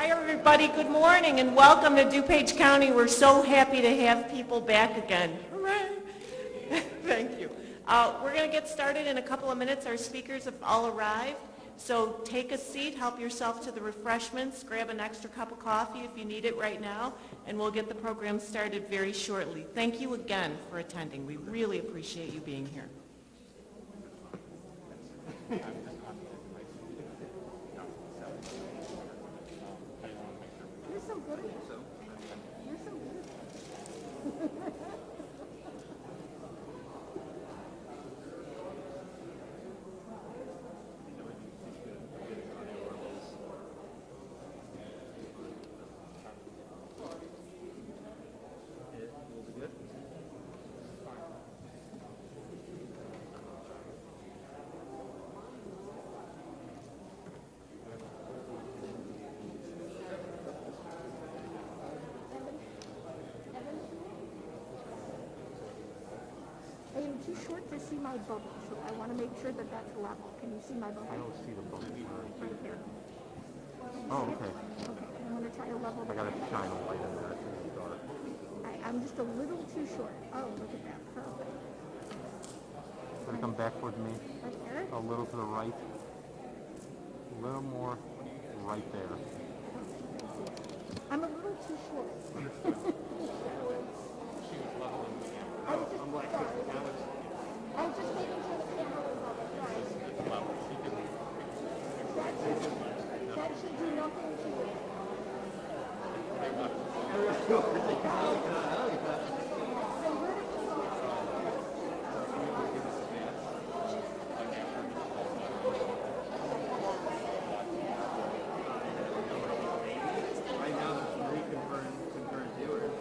everybody. Good morning and welcome to DuPage County. We're so happy to have people back again. Hooray! Thank you. We're going to get started in a couple of minutes. Our speakers have all arrived. So take a seat, help yourself to the refreshments, grab an extra cup of coffee if you need it right now, and we'll get the program started very shortly. Thank you again for attending. We really appreciate you being here. You're so good at it. You're so good at it. I am too short to see my bubble, so I want to make sure that that's level. Can you see my bubble? I don't see the bubble. Right here. Oh, okay. Okay, I'm going to try to level I the gotta shine a light in there. It's dark. I'm just a little too short. Oh, look at that. Perfect. Gonna come back towards me. Right there. A little to the right. A little more right there. I'm a little too short. I was just making sure the camera was level. That should do nothing to it. Right now there's 3 concurrent viewers.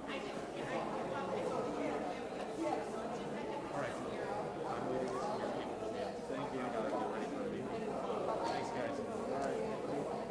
Thank you. Thanks, guys. All right.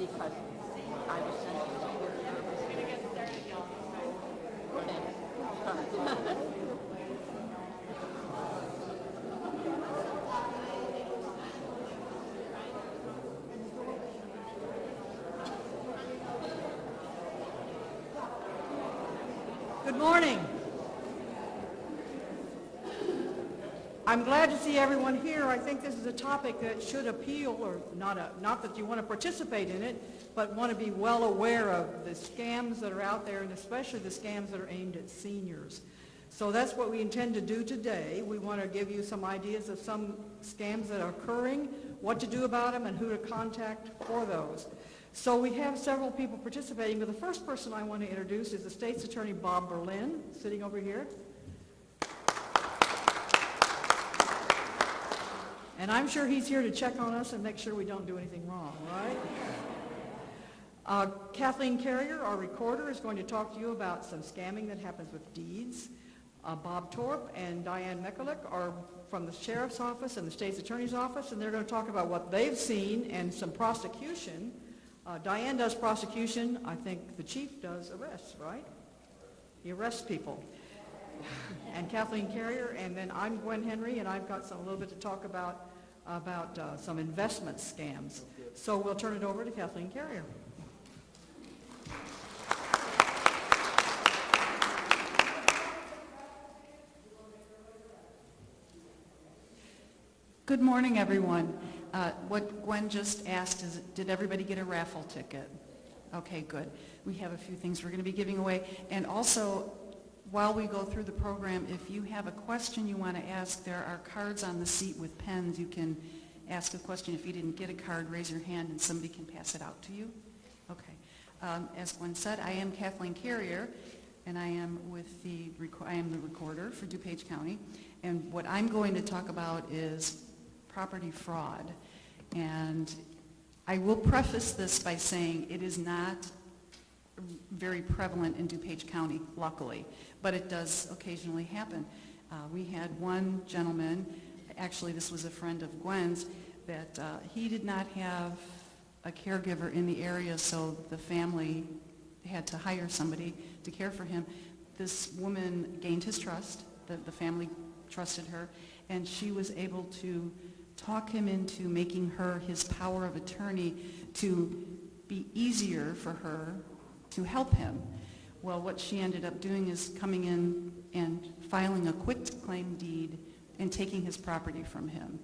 because I was sent to support service. We're gonna get started, y'all. Good morning. I'm glad to see everyone here. I think this is a topic that should appeal, or not that you want to participate in it, but want to be well aware of the scams that are out there, and especially the scams that are aimed at seniors. So that's what we intend to do today. We want to give you some ideas of some scams that are occurring, what to do about them, and who to contact for those. So we have several people participating, but the first person I want to introduce is the State's Attorney Bob Berlin, sitting over here. And I'm sure he's here to check on us and make sure we don't do anything wrong, right? Kathleen Carrier, our recorder, is going to talk to you about some scamming that happens with deeds. Bob Torp and Diane Michalak are from the Sheriff's Office and the State's Attorney's Office, and they're going to talk about what they've seen and some prosecution. Diane does prosecution. I think the chief does arrests, right? He arrests people. And Kathleen Carrier, and then I'm Gwen Henry, and I've got a little bit to talk about some investment scams. So we'll turn it over to Kathleen Carrier. Good morning, everyone. What Gwen just asked is, did everybody get a raffle ticket? Okay, good. We have a few things we're going to be giving away. And also, while we go through the program, if you have a question you want to ask, there are cards on the seat with pens. You can ask a question. If you didn't get a card, raise your hand and somebody can pass it out to you. Okay. As Gwen said, I am Kathleen Carrier, and I am the recorder for DuPage County. And what I'm going to talk about is property fraud. And I will preface this by saying it is not very prevalent in DuPage County, luckily, but it does occasionally happen. We had one gentleman, actually this was a friend of Gwen's, that he did not have a caregiver in the area, so the family had to hire somebody to care for him. This woman gained his trust, the family trusted her, and she was able to talk him into making her his power of attorney to be easier for her to help him. Well, what she ended up doing is coming in and filing a quitclaim deed and taking his property from him.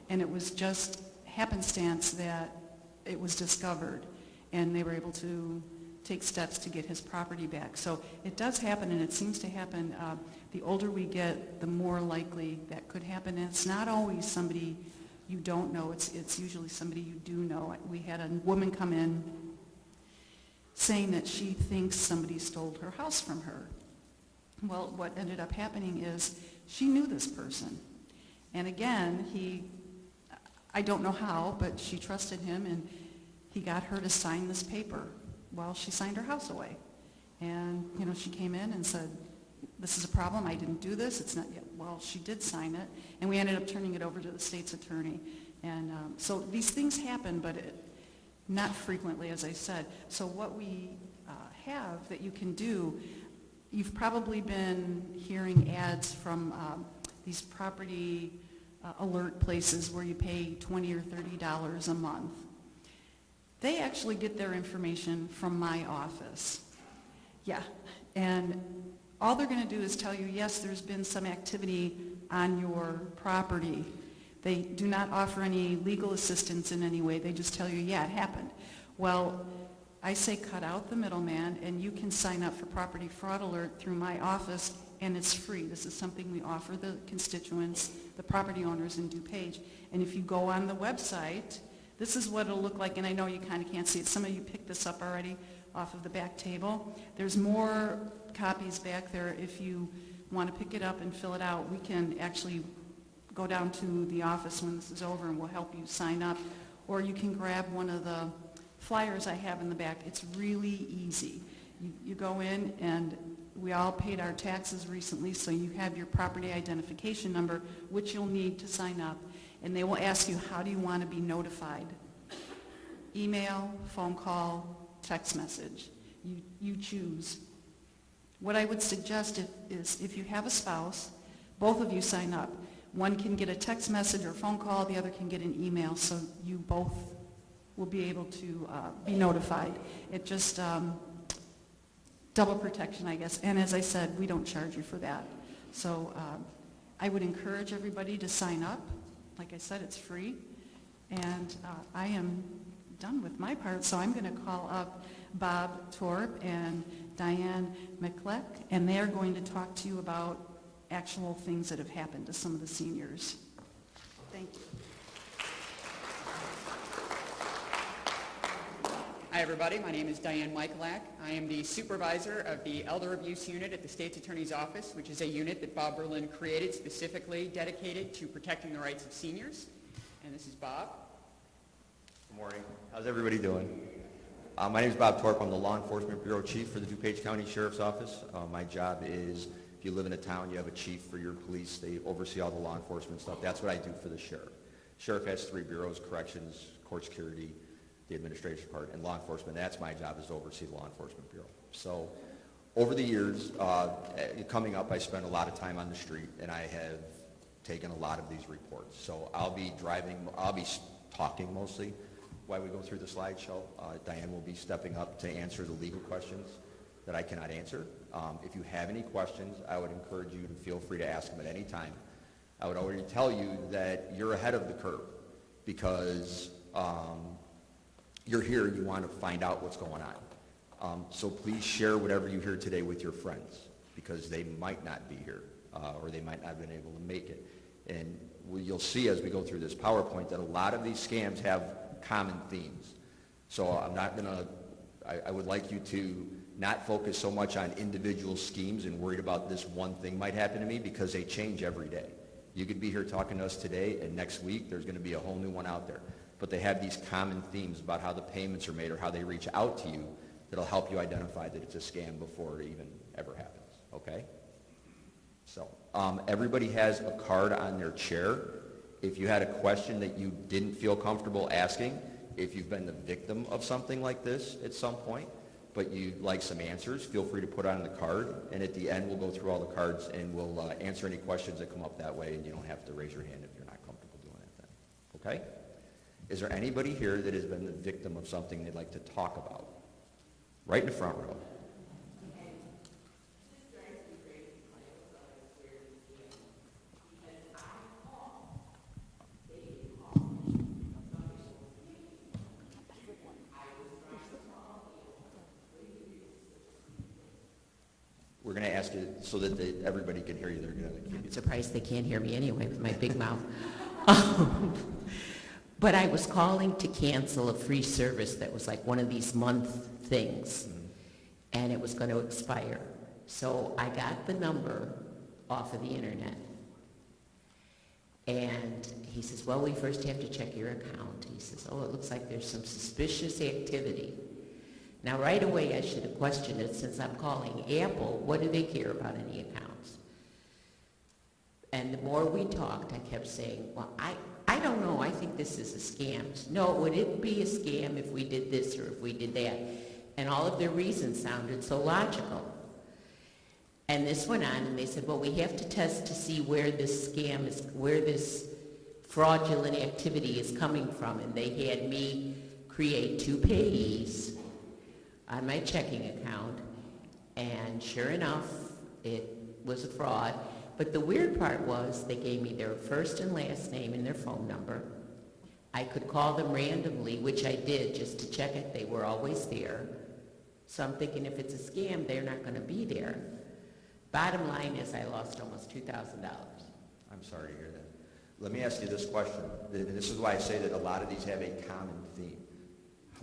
And it was just happenstance that it was discovered, and they were able to take steps to get his property back. So it does happen, and it seems to happen. The older we get, the more likely that could happen. And it's not always somebody you don't know. It's usually somebody you do know. We had a woman come in saying that she thinks somebody stole her house from her. Well, what ended up happening is she knew this person. And again, I don't know how, but she trusted him, and he got her to sign this paper while she signed her house away. And, she came in and said, this is a problem, I didn't do this, it's not yet. Well, she did sign it, and we ended up turning it over to the state's attorney. And so these things happen, but not frequently, as I said. So what we have that you can do, you've probably been hearing ads from these property alert places where you pay $20 or $30 a month. They actually get their information from my office. Yeah, and all they're going to do is tell you, yes, there's been some activity on your property. They do not offer any legal assistance in any way. They just tell you, yeah, it happened. Well, I say cut out the middleman, and you can sign up for Property Fraud Alert through my office, and it's free. This is something we offer the constituents, the property owners in DuPage. And if you go on the website, this is what it'll look like, and I know you kind of can't see it. Some of you picked this up already off of the back table. There's more copies back there. If you want to pick it up and fill it out, we can actually go down to the office when this is over, and we'll help you sign up. Or you can grab one of the flyers I have in the back. It's really easy. You go in, and we all paid our taxes recently, so you have your property identification number, which you'll need to sign up. And they will ask you, how do you want to be notified? email, phone call, text message. You choose. What I would suggest is if you have a spouse, both of you sign up. One can get a text message or phone call, the other can get an email, so you both will be able to be notified. It just double protection, I guess. And as I said, we don't charge you for that. So I would encourage everybody to sign up. Like I said, it's free. And I am done with my part, so I'm going to call up Bob Torp and Diane Michalak, and they're going to talk to you about actual things that have happened to some of the seniors. Thank you. Hi, everybody. My name is Diane Michalak. I am the supervisor of the Elder Abuse Unit at the State's Attorney's Office, which is a unit that Bob Berlin created specifically dedicated to protecting the rights of seniors. And this is Bob. Good morning. How's everybody doing? My name is Bob Torp. I'm the Law Enforcement Bureau Chief for the DuPage County Sheriff's Office. My job is, if you live in a town, you have a chief for your police. They oversee all the law enforcement stuff. That's what I do for the sheriff. Sheriff has 3 bureaus: corrections, court security, the administration part, and law enforcement. That's my job, is to oversee the law enforcement bureau. So over the years, coming up, I spent a lot of time on the street, and I have taken a lot of these reports. So I'll be talking mostly while we go through the slideshow. Diane will be stepping up to answer the legal questions that I cannot answer. If you have any questions, I would encourage you to feel free to ask them at any time. I would already tell you that you're ahead of the curve because you're here and you want to find out what's going on. So please share whatever you hear today with your friends, because they might not be here or they might not have been able to make it. And you'll see as we go through this PowerPoint that a lot of these scams have common themes. So I'm not going to, I would like you to not focus so much on individual schemes and worried about this one thing might happen to me, because they change every day. You could be here talking to us today, and next week there's going to be a whole new one out there. But they have these common themes about how the payments are made or how they reach out to you that'll help you identify that it's a scam before it even ever happens, okay? So everybody has a card on their chair. If you had a question that you didn't feel comfortable asking, if you've been the victim of something like this at some point, but you'd like some answers, feel free to put on the card, and at the end we'll go through all the cards and we'll answer any questions that come up that way, and you don't have to raise your hand if you're not comfortable doing it then, okay? Is there anybody here that has been the victim of something they'd like to talk about? Right in the front row. We're going to ask you so that everybody can hear you. They're going to I'm surprised they can't hear me anyway with my big mouth. But I was calling to cancel a free service that was like one of these month things, and it was going to expire. So I got the number off of the internet. And he says, well, we first have to check your account. He says, oh, it looks like there's some suspicious activity. Now, right away, I should have questioned it, since I'm calling Apple. What do they care about any accounts? And the more we talked, I kept saying, well, I don't know. I think this is a scam. No, would it be a scam if we did this or if we did that? And all of their reasons sounded so logical. And this went on, and they said, well, we have to test to see where this scam is, where this fraudulent activity is coming from. And they had me create 2 payees on my checking account, and sure enough, it was a fraud. But the weird part was they gave me their first and last name and their phone number. I could call them randomly, which I did just to check it. They were always there. So I'm thinking if it's a scam, they're not going to be there. Bottom line is I lost almost $2,000. I'm sorry to hear that. Let me ask you this question. This is why I say that a lot of these have a common theme.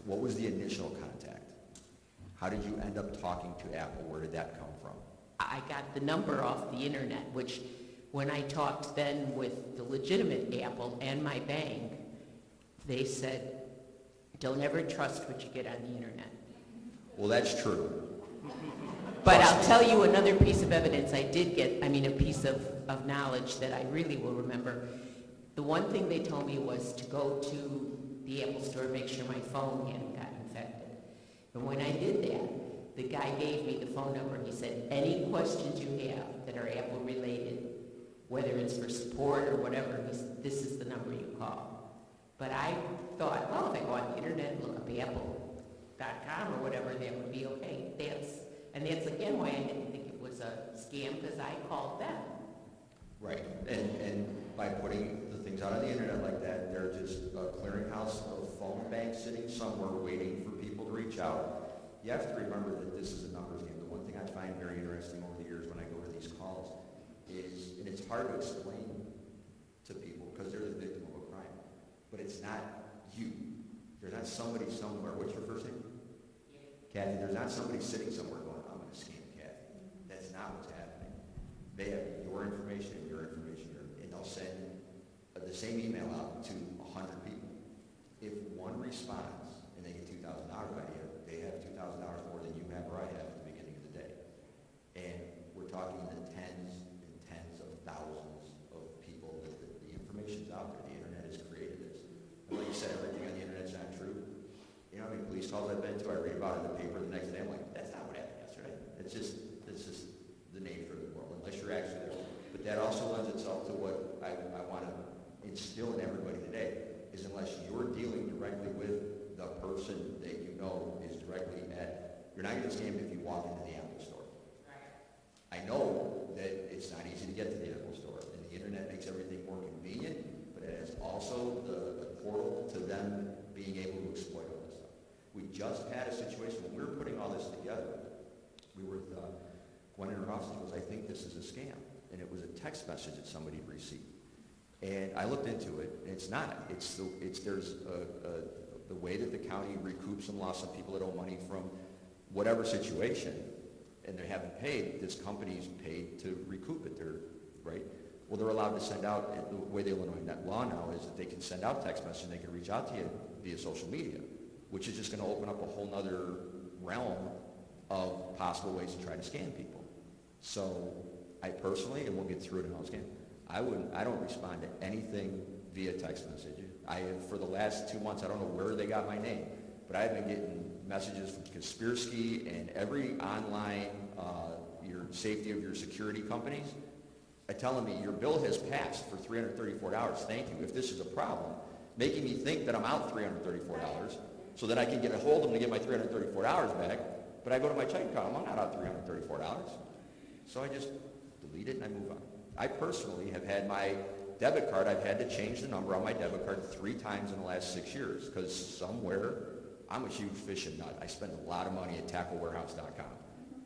What was the initial contact? How did you end up talking to Apple? Where did that come from? I got the number off the internet, which when I talked then with the legitimate Apple and my bank, they said, don't ever trust what you get on the internet. Well, that's true. But I'll tell you another piece of evidence I did get, a piece of knowledge that I really will remember. The one thing they told me was to go to the Apple store to make sure my phone hadn't gotten infected. And when I did that, the guy gave me the phone number. He said, any questions you have that are Apple related, whether it's for support or whatever, he said, this is the number you call. But I thought, well, if I go on the internet and look up apple.com or whatever, that would be okay. That's again why I didn't think it was a scam, because I called them. Right, and by putting the things out on the internet like that, they're just a clearinghouse of phone banks sitting somewhere waiting for people to reach out. You have to remember that this is a numbers game. The one thing I find very interesting over the years when I go to these calls is, and it's hard to explain to people because they're the victim of a crime, but it's not you. There's not somebody somewhere. What's your first name? Kathy. There's not somebody sitting somewhere going, I'm going to scam Kathy. That's not what's happening. They have your information, and they'll send the same email out to 100 people. If one responds and they get $2,000 out of it, they have $2,000 more than you have or I have at the beginning of the day. And we're talking the tens and tens of thousands of people that the information's out there. The internet has created this. And like you said, everything on the internet's not true. You know how many police calls I've been to? I read about it in the paper the next day. I'm like, that's not what happened yesterday. It's just the nature of the world, unless you're actually there. But that also lends itself to what I want to instill in everybody today, is unless you're dealing directly with the person that you know is directly you're not going to scam if you walk into the Apple store. I know that it's not easy to get to the Apple store, and the internet makes everything more convenient, but it has also the portal to them being able to exploit all this stuff. We just had a situation when we were putting all this together. We were with Gwen in her office was, I think this is a scam. And it was a text message that somebody had received. And I looked into it, and it's not. There's the way that the county recoups some loss of people that owe money from whatever situation, and they haven't paid, this company's paid to recoup it, right? Well, they're allowed to send out, the way the Illinois law now is that they can send out text messages, and they can reach out to you via social media, which is just going to open up a whole other realm of possible ways to try to scam people. So I personally, and we'll get through it in all scam, I don't respond to anything via text message. For the last 2 months, I don't know where they got my name, but I've been getting messages from Kaspersky and every online, your safety of your security companies, telling me your bill has passed for $334. Thank you. If this is a problem, making me think that I'm out $334, so that I can get a hold of them to get my $334 back. But I go to my checking account, I'm not out $334. So I just delete it and I move on. I personally have had my debit card, I've had to change the number on my debit card 3 times in the last 6 years because somewhere, I'm a huge fishing nut. I spend a lot of money at tacklewarehouse.com.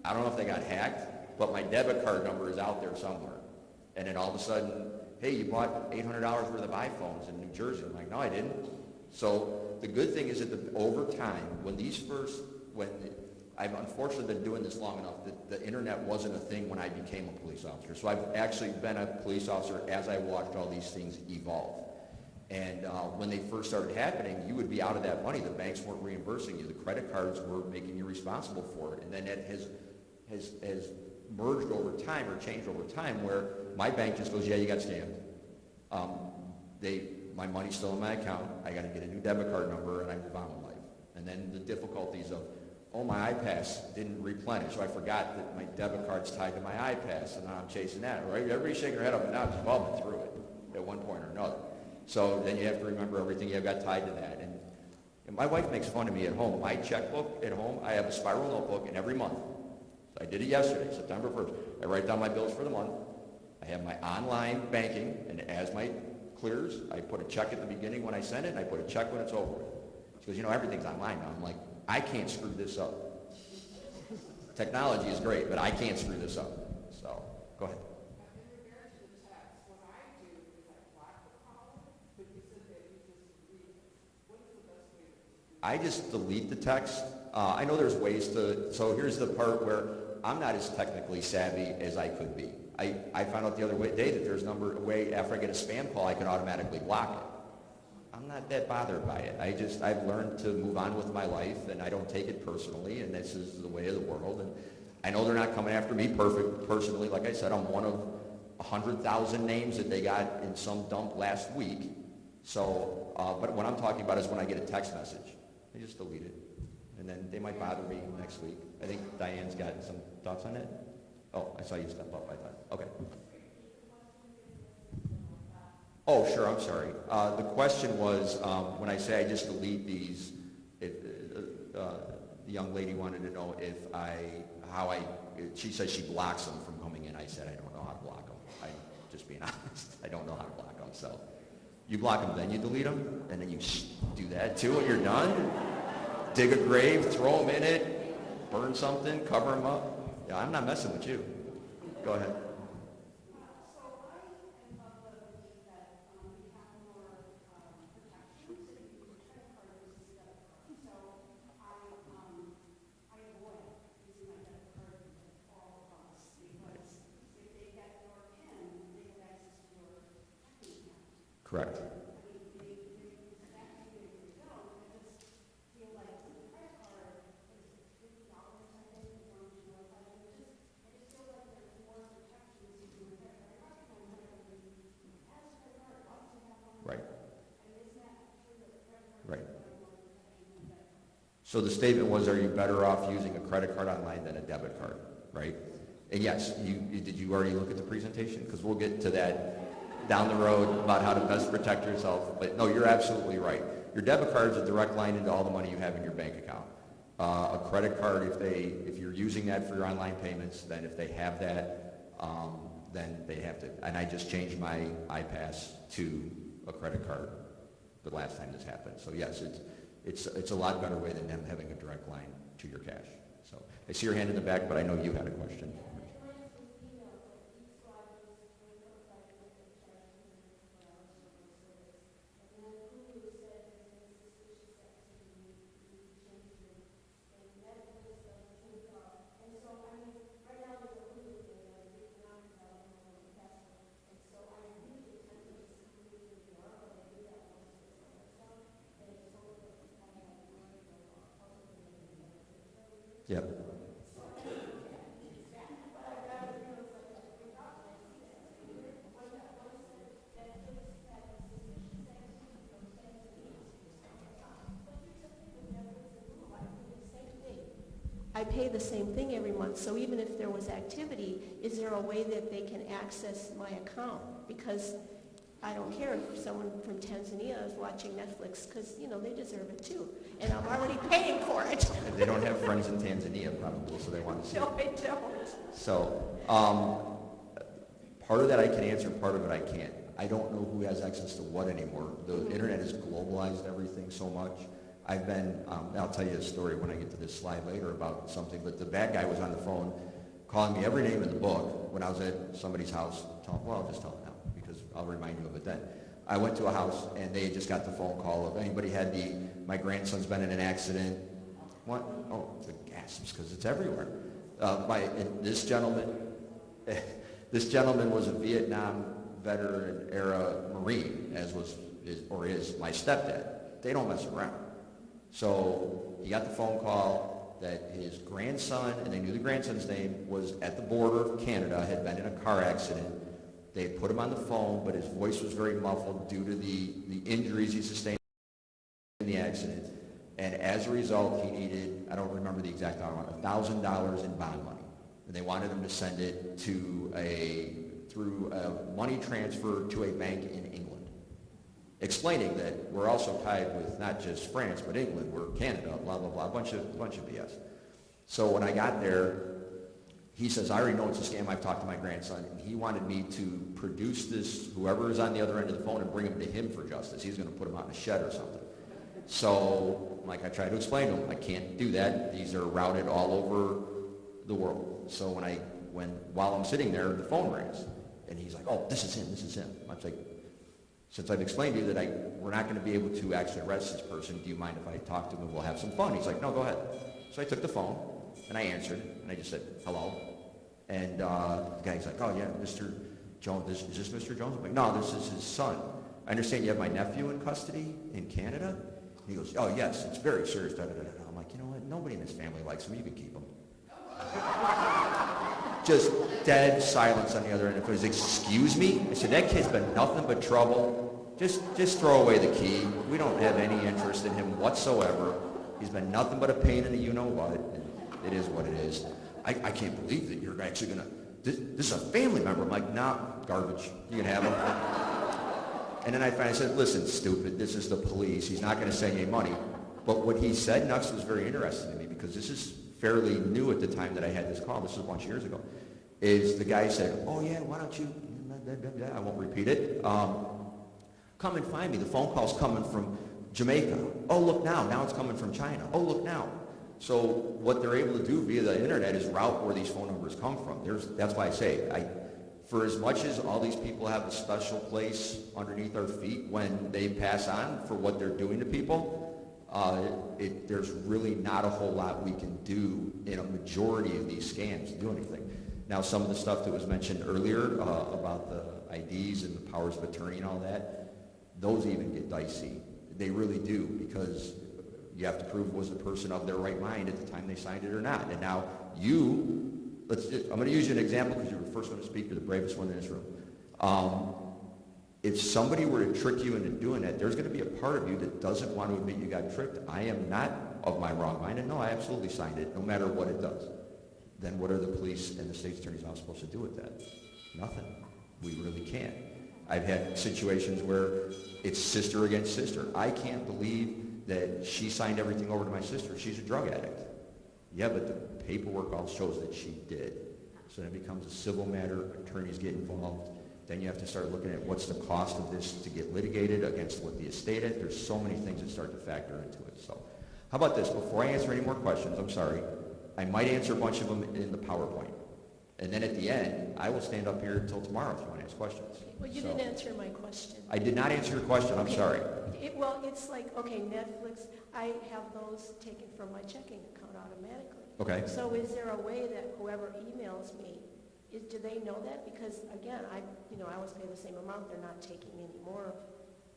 I don't know if they got hacked, but my debit card number is out there somewhere. And then all of a sudden, hey, you bought $800 worth of iPhones in New Jersey. I'm like, no, I didn't. So the good thing is that over time, I've unfortunately been doing this long enough that the internet wasn't a thing when I became a police officer. So I've actually been a police officer as I watched all these things evolve. And when they first started happening, you would be out of that money. The banks weren't reimbursing you. The credit cards were making you responsible for it. And then it has merged over time or changed over time where my bank just goes, yeah, you got scammed. My money's still in my account. I got to get a new debit card number and I move on with life. And then the difficulties of, oh, my iPass didn't replenish, so I forgot that my debit card's tied to my iPass, and now I'm chasing that, right? Everybody's shaking their head up and down because we've all been through it at one point or another. So then you have to remember everything you've got tied to that. And my wife makes fun of me at home. My checkbook at home, I have a spiral notebook, and every month, so I did it yesterday, September 1st, I write down my bills for the month. I have my online banking, and as my clears, I put a check at the beginning when I send it, and I put a check when it's over with. She goes, everything's online now. I'm like, I can't screw this up. Technology is great, but I can't screw this up. So, go ahead. In regards to the text, what I do is I block the column, but you said that you just delete it. What is the best way to do that? I just delete the text. I know there's ways to, so here's the part where I'm not as technically savvy as I could be. I found out the other day that there's a way after I get a spam call, I can automatically block it. I'm not that bothered by it. I've learned to move on with my life, and I don't take it personally, and this is the way of the world. And I know they're not coming after me personally. Like I said, I'm one of 100,000 names that they got in some dump last week. So, but what I'm talking about is when I get a text message, I just delete it. And then they might bother me next week. I think Diane's got some thoughts on it. Oh, I saw you step up, I thought. Okay. Oh, sure, I'm sorry. The question was, when I say I just delete these, the young lady wanted to know if she says she blocks them from coming in. I said I don't know how to block them. I'm just being honest. I don't know how to block them. So you block them, then you delete them, and then you do that too when you're done. Dig a grave, throw them in it, burn something, cover them up. Yeah, I'm not messing with you. Go ahead. Correct. Right. Right. So the statement was, are you better off using a credit card online than a debit card, right? And yes, did you already look at the presentation? Because we'll get to that down the road about how to best protect yourself. But no, you're absolutely right. Your debit card is a direct line into all the money you have in your bank account. A credit card, if you're using that for your online payments, then if they have that, then they have to. And I just changed my iPass to a credit card the last time this happened. So yes, it's a lot better way than them having a direct line to your cash. So I see your hand in the back, but I know you had a question. Yep. I pay the same thing every month, so even if there was activity, is there a way that they can access my account? Because I don't care if someone from Tanzania is watching Netflix, because, they deserve it too. And I'm already paying for it. They don't have friends in Tanzania probably, so they want to see No, it. I don't. So part of that I can answer, part of it I can't. I don't know who has access to what anymore. The internet has globalized everything so much. I'll tell you a story when I get to this slide later about something, but the bad guy was on the phone calling me every name in the book when I was at somebody's house. I'll just tell it now because I'll remind you of it then. I went to a house and they had just got the phone call of anybody had my grandson's been in an accident. What? Oh, the gasps because it's everywhere. This gentleman was a Vietnam veteran era Marine, as is my stepdad. They don't mess around. So he got the phone call that his grandson, and they knew the grandson's name, was at the border of Canada, had been in a car accident. They had put him on the phone, but his voice was very muffled due to the injuries he sustained in the accident. And as a result, he needed, I don't remember the exact amount, $1,000 in bond money. And they wanted him to send it through a money transfer to a bank in England, explaining that we're also tied with not just France, but England, we're Canada, blah, blah, blah, a bunch of BS. So when I got there, he says, I already know it's a scam. I've talked to my grandson. And he wanted me to produce whoever is on the other end of the phone, and bring him to him for justice. He's going to put him out in a shed or something. So, I tried to explain to him, I can't do that. These are routed all over the world. So while I'm sitting there, the phone rings. And he's like, oh, this is him. I was like, since I've explained to you that we're not going to be able to actually arrest this person, do you mind if I talk to him and we'll have some fun? He's like, no, go ahead. So I took the phone, and I answered, and I just said, hello. And the guy's like, oh, yeah, Mr. Jones, is this Mr. Jones? I'm like, no, this is his son. I understand you have my nephew in custody in Canada? And he goes, oh, yes, it's very serious. Da, da, da, da. I'm like, you know what? Nobody in his family likes him. You can keep him. Just dead silence on the other end. If it was, excuse me? I said, that kid's been nothing but trouble. Just throw away the key. We don't have any interest in him whatsoever. He's been nothing but a pain in the you-know-what. It is what it is. I can't believe that you're actually going to... This is a family member. I'm like, nah, garbage. You can have him. And then I finally said, listen, stupid, this is the police. He's not going to send you money. But what he said next was very interesting to me, because this is fairly new at the time that I had this call. This was a bunch of years ago. Is the guy said, oh, yeah, why don't you... I won't repeat it. Come and find me. The phone call's coming from Jamaica. Oh, look now. Now it's coming from China. Oh, look now. So what they're able to do via the internet is route where these phone numbers come from. That's why I say, for as much as all these people have a special place underneath our feet when they pass on for what they're doing to people, there's really not a whole lot we can do in a majority of these scams to do anything. Now, some of the stuff that was mentioned earlier about the IDs and the powers of attorney and all that, those even get dicey. They really do, because you have to prove was the person of their right mind at the time they signed it or not. And now I'm going to use you an example because you're the first one to speak, you're the bravest one in this room. If somebody were to trick you into doing that, there's going to be a part of you that doesn't want to admit you got tricked. I am not of my wrong mind, and no, I absolutely signed it, no matter what it does. Then what are the police and the state's attorney's office supposed to do with that? Nothing. We really can't. I've had situations where it's sister against sister. I can't believe that she signed everything over to my sister. She's a drug addict. Yeah, but the paperwork all shows that she did. So then it becomes a civil matter. Attorneys get involved. Then you have to start looking at what's the cost of this to get litigated against what the estate is. There's so many things that start to factor into it. So how about this? Before I answer any more questions, I'm sorry, I might answer a bunch of them in the PowerPoint. And then at the end, I will stand up here until tomorrow if you want to ask questions. Well, you didn't answer my question. I did not answer your question. I'm sorry. It's like, okay, Netflix, I have those taken from my checking account automatically. Okay. So is there a way that whoever emails me, do they know that? Because again, I always pay the same amount. They're not taking any more.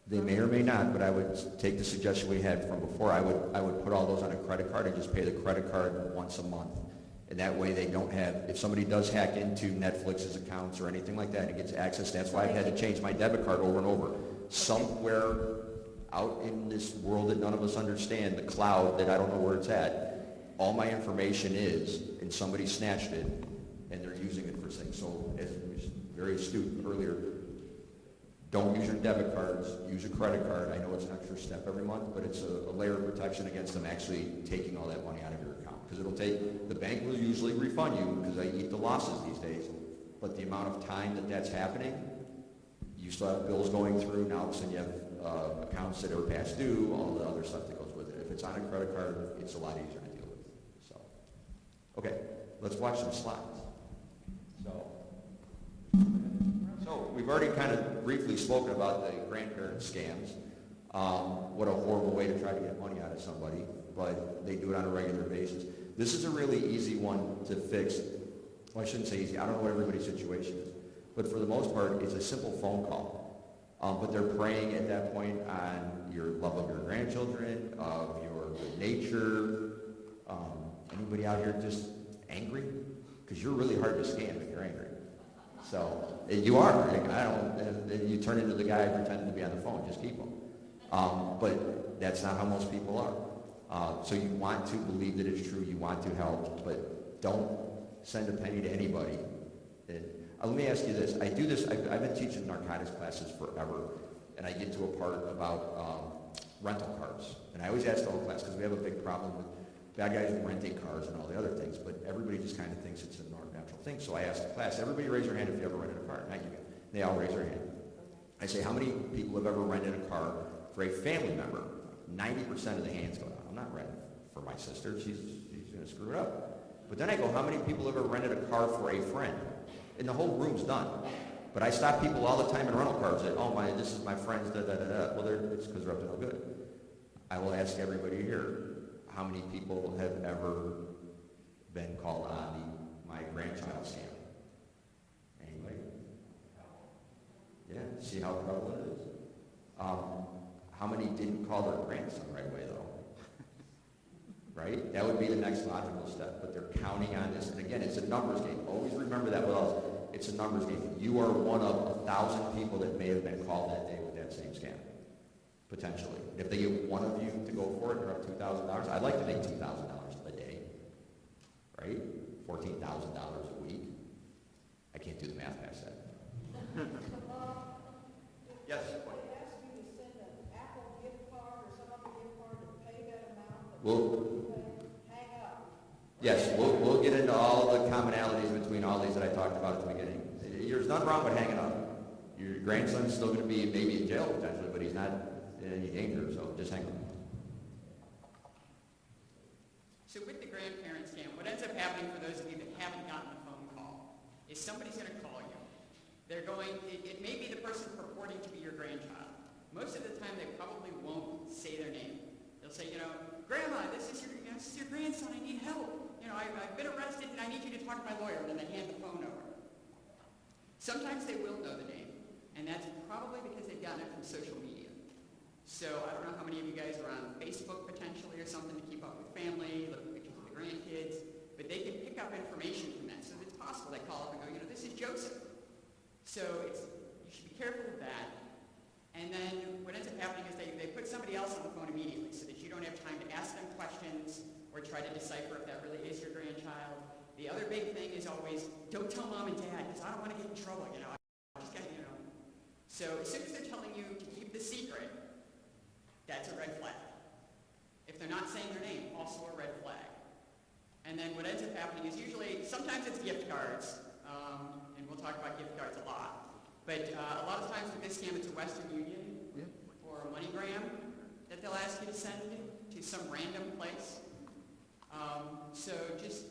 They may or may not, but I would take the suggestion we had from before. I would put all those on a credit card and just pay the credit card once a month. And that way they don't have, if somebody does hack into Netflix's accounts or anything like that and gets access, that's why I've had to change my debit card over and over. Somewhere out in this world that none of us understand, the cloud that I don't know where it's at, all my information is, and somebody snatched it, and they're using it for things. So as was very astute earlier, don't use your debit cards, use a credit card. I know it's an extra step every month, but it's a layer of protection against them actually taking all that money out of your account. Because it'll take, the bank will usually refund you because they eat the losses these days, but the amount of time that's happening, you still have bills going through, now all of a sudden you have accounts that are past due, all the other stuff that goes with it. If it's on a credit card, it's a lot easier to deal with. So, okay, let's watch some slides. So we've already kind of briefly spoken about the grandparent scams. What a horrible way to try to get money out of somebody, but they do it on a regular basis. This is a really easy one to fix. Well, I shouldn't say easy. I don't know what everybody's situation is. But for the most part, it's a simple phone call. But they're preying at that point on your love of your grandchildren, of your good nature. Anybody out here just angry? Because you're really hard to scam if you're angry. So you are. You turn into the guy pretending to be on the phone. Just keep them. But that's not how most people are. So you want to believe that it's true. You want to help, but don't send a penny to anybody. Let me ask you this. I do this. I've been teaching narcotics classes forever, and I get to a part about rental cars. And I always ask the whole class because we have a big problem with bad guys renting cars and all the other things, but everybody just kind of thinks it's a natural thing. So I ask the class, everybody raise your hand if you ever rented a car. Not you guys. They all raise their hand. I say, how many people have ever rented a car for a family member? 90% of the hands go down. I'm not renting for my sister. She's going to screw it up. But then I go, how many people have ever rented a car for a friend? And the whole room's done. But I stop people all the time in rental cars that, this is my friend's, da-da-da-da. Well, it's because they're up to no good. I will ask everybody here, how many people have ever been called on my grandchild scam? Anybody? Yeah, see how prevalent it is? How many didn't call their grandson right away, though? Right? That would be the next logical step, but they're counting on this. And again, it's a numbers game. Always remember that with us. It's a numbers game. You are one of 1,000 people that may have been called that day with that that same scam, potentially. If they get one of you to go for it, you're up $2,000. I'd like to make $2,000 a day, right? $14,000 a week. I can't do the math past that. Yes. Yes, we'll get into all the commonalities between all these that I talked about at the beginning. There's nothing wrong with hanging up. Your grandson's still going to be maybe in jail potentially, but he's not in any danger, so just hang up. So with the grandparent scam, what ends up happening for those of you that haven't gotten a phone call is somebody's going to call you. They're going, it may be the person purporting to be your grandchild. Most of the time they probably won't say their name. They'll say, Grandma, this is your grandson, I need help. I've been arrested and I need you to talk to my lawyer, and then they hand the phone over. Sometimes they will know the name, and that's probably because they've gotten it from social media. So I don't know how many of you guys are on Facebook potentially or something to keep up with family, look at pictures of the grandkids, but they can pick up information from that. So it's possible they call up and go, this is Joseph. So you should be careful of that. And then what ends up happening is they put somebody else on the phone immediately so that you don't have time to ask them questions or try to decipher if that really is your grandchild. The other big thing is always, don't tell mom and dad because I don't want to get in trouble, I just got, So as soon as they're telling you to keep the secret, that's a red flag. If they're not saying their name, also a red flag. And then what ends up happening is usually, sometimes it's gift cards, and we'll talk about gift cards a lot. But a lot of times with this scam, it's a Western Union or a MoneyGram that they'll ask you to send to some random place. So just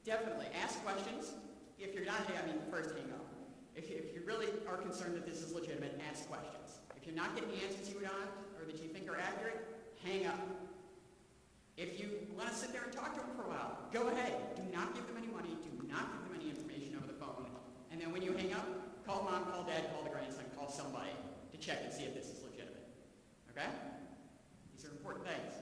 definitely ask questions. If you're not, first hang up. If you really are concerned that this is legitimate, ask questions. If you're not getting the answers you want or that you think are accurate, hang up. If you want to sit there and talk to them for a while, go ahead. Do not give them any money. Do not give them any information over the phone. And then when you hang up, call mom, call dad, call the grandson, call somebody to check and see if this is legitimate. Okay? These are important things.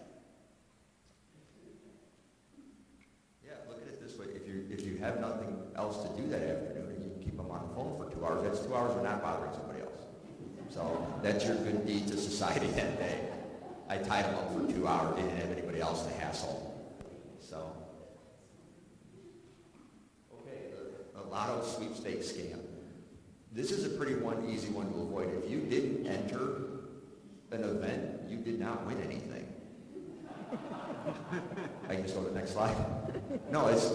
Yeah, look at it this way. If you have nothing else to do that afternoon and you can keep them on the phone for 2 hours, that's 2 hours of not bothering somebody else. So that's your good deed to society that day. I tied them up for 2 hours, didn't have anybody else to hassle. So, okay, the lotto sweepstakes scam. This is a pretty easy one to avoid. If you didn't enter an event, you did not win anything. I can just go to the next slide. No, it's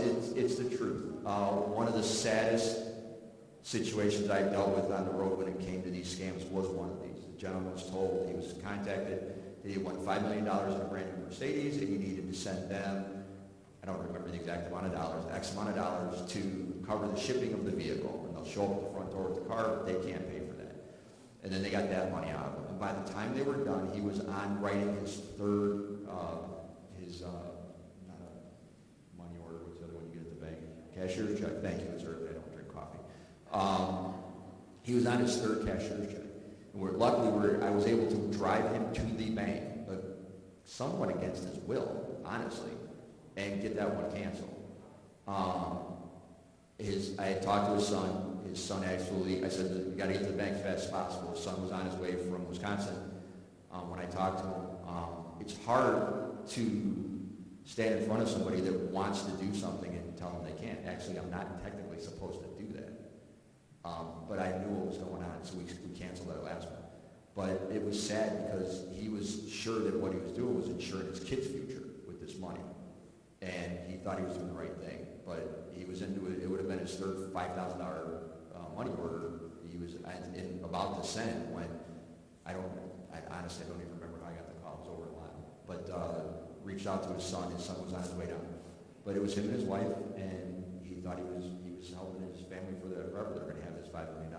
the truth. One of the saddest situations I dealt with on the road when it came to these scams was one of these. The gentleman was told he was contacted. He won $5 million in a brand new Mercedes, and he needed to send them, I don't remember the exact amount of dollars, X amount of dollars to cover the shipping of the vehicle. And they'll show up at the front door with the car, but they can't pay for that. And then they got that money out of him. And by the time they were done, he was on writing his third, not a money order, what's the other one you get at the bank? Cashier's check. Thank you, sir. I don't drink coffee. He was on his third cashier's check. And luckily, I was able to drive him to the bank, but somewhat against his will, honestly, and get that one canceled. I had talked to his son. His son actually, I said, you got to get to the bank as fast as possible. His son was on his way from Wisconsin. When I talked to him, it's hard to stand in front of somebody that wants to do something and tell them they can't. Actually, I'm not technically supposed to do that. But I knew what was going on, so we canceled that last one. But it was sad because he was sure that what he was doing was ensuring his kid's future with this money. And he thought he was doing the right thing. But he was into it. It would have been his third $5,000 money order. He was about to send when, I honestly don't even remember how I got the call. It was over a lot. But reached out to his son. His son was on his way down. But it was him and his wife, and he thought he was helping his family forever. They're going to have this $5 million.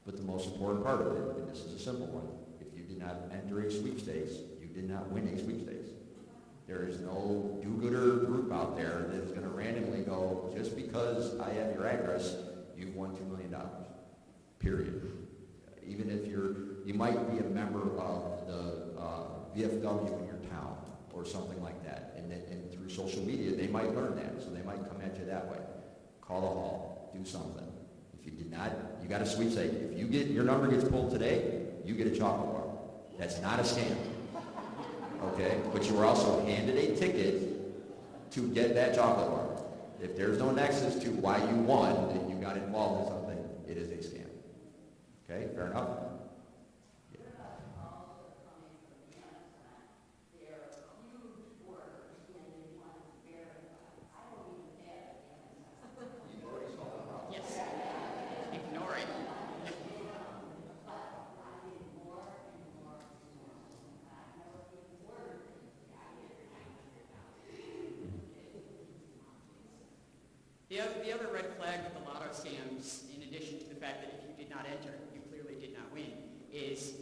But the most important part of it, and this is a simple one, if you did not enter a sweepstakes, you did not win a sweepstakes. There is no do-gooder group out there that is going to randomly go, just because I have your address, you've won $2 million. Period. Even if you might be a member of the VFW in your town or something like that, and through social media, they might learn that, so they might come at you that way. Call the hall, do something. If you did not, you got a sweepstake. If your number gets pulled today, you get a chocolate bar. That's not a scam. Okay? But you were also handed a ticket to get that chocolate bar. If there's no nexus to why you won, and you got involved in something, it is a scam. Okay? Fair enough? Yes. Ignore it. The other red flag with the lotto scams, in addition to the fact that if you did not enter, you clearly did not win, is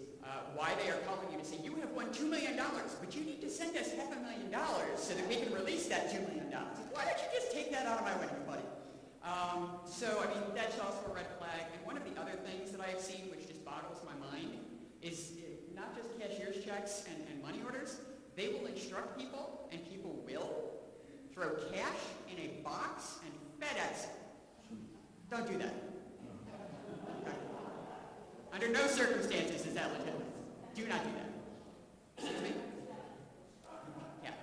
why they are calling you to say, you have won $2 million, but you need to send us $500,000 so that we can release that $2 million. Why don't you just take that out of my window, buddy? So, I mean, that's also a red flag. And one of the other things that I have seen, which just boggles my mind, is not just cashier's checks and money orders. They will instruct people, and people will throw cash in a box and FedEx it. Don't do that. Okay. Under no circumstances is that legitimate. Do not do that. Excuse me? Yeah.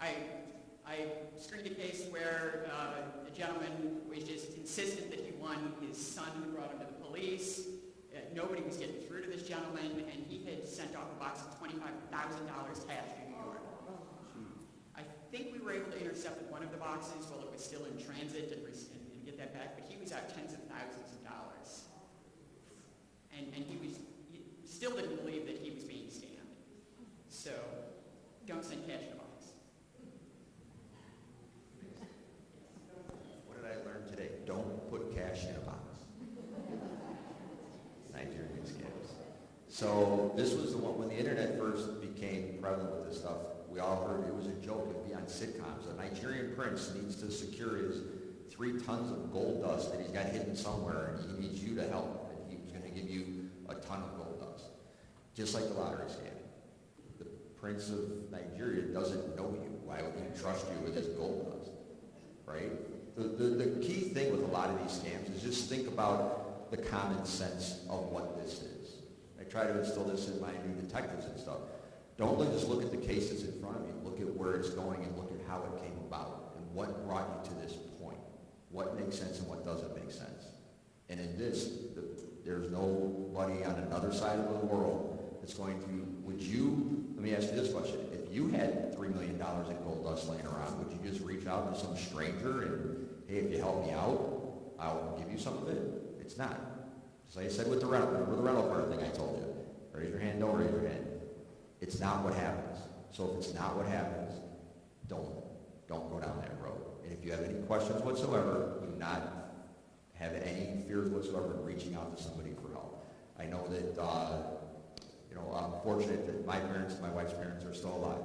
I screened a case where a gentleman was just insistent that he won. His son had brought him to the police. Nobody was getting through to this gentleman, and he had sent off a box of $25,000 cash to New York. I think we were able to intercept one of the boxes while it was still in transit and get that back, but he was out tens of thousands of dollars. And he still didn't believe that he was being scammed. So, don't send cash in a box. What did I learn today? Don't put cash in a box. Nigerian scams. So this was the one, when the internet first became prevalent with this stuff, we all heard it was a joke. It'd be on sitcoms. A Nigerian prince needs to secure his 3 tons of gold dust that he's got hidden somewhere, and he needs you to help. And he was going to give you a ton of gold dust. Just like the lottery scam. The prince of Nigeria doesn't know you. Why would he trust you with his gold dust? Right? The key thing with a lot of these scams is just think about the common sense of what this is. I try to instill this in my new detectives and stuff. Don't just look at the cases in front of you. Look at where it's going and look at how it came about and what brought you to this point. What makes sense and what doesn't make sense. And in this, there's nobody on another side of the world that's going to, let me ask you this question. If you had $3 million in gold dust laying around, would you just reach out to some stranger and, hey, if you help me out, I'll give you some of it? It's not. Just like I said with the rental, remember the rental car thing I told you? Raise your hand, don't raise your hand. It's not what happens. So if it's not what happens, don't go down that road. And if you have any questions whatsoever, do not have any fears whatsoever in reaching out to somebody for help. I know that, I'm fortunate that my wife's parents are still alive.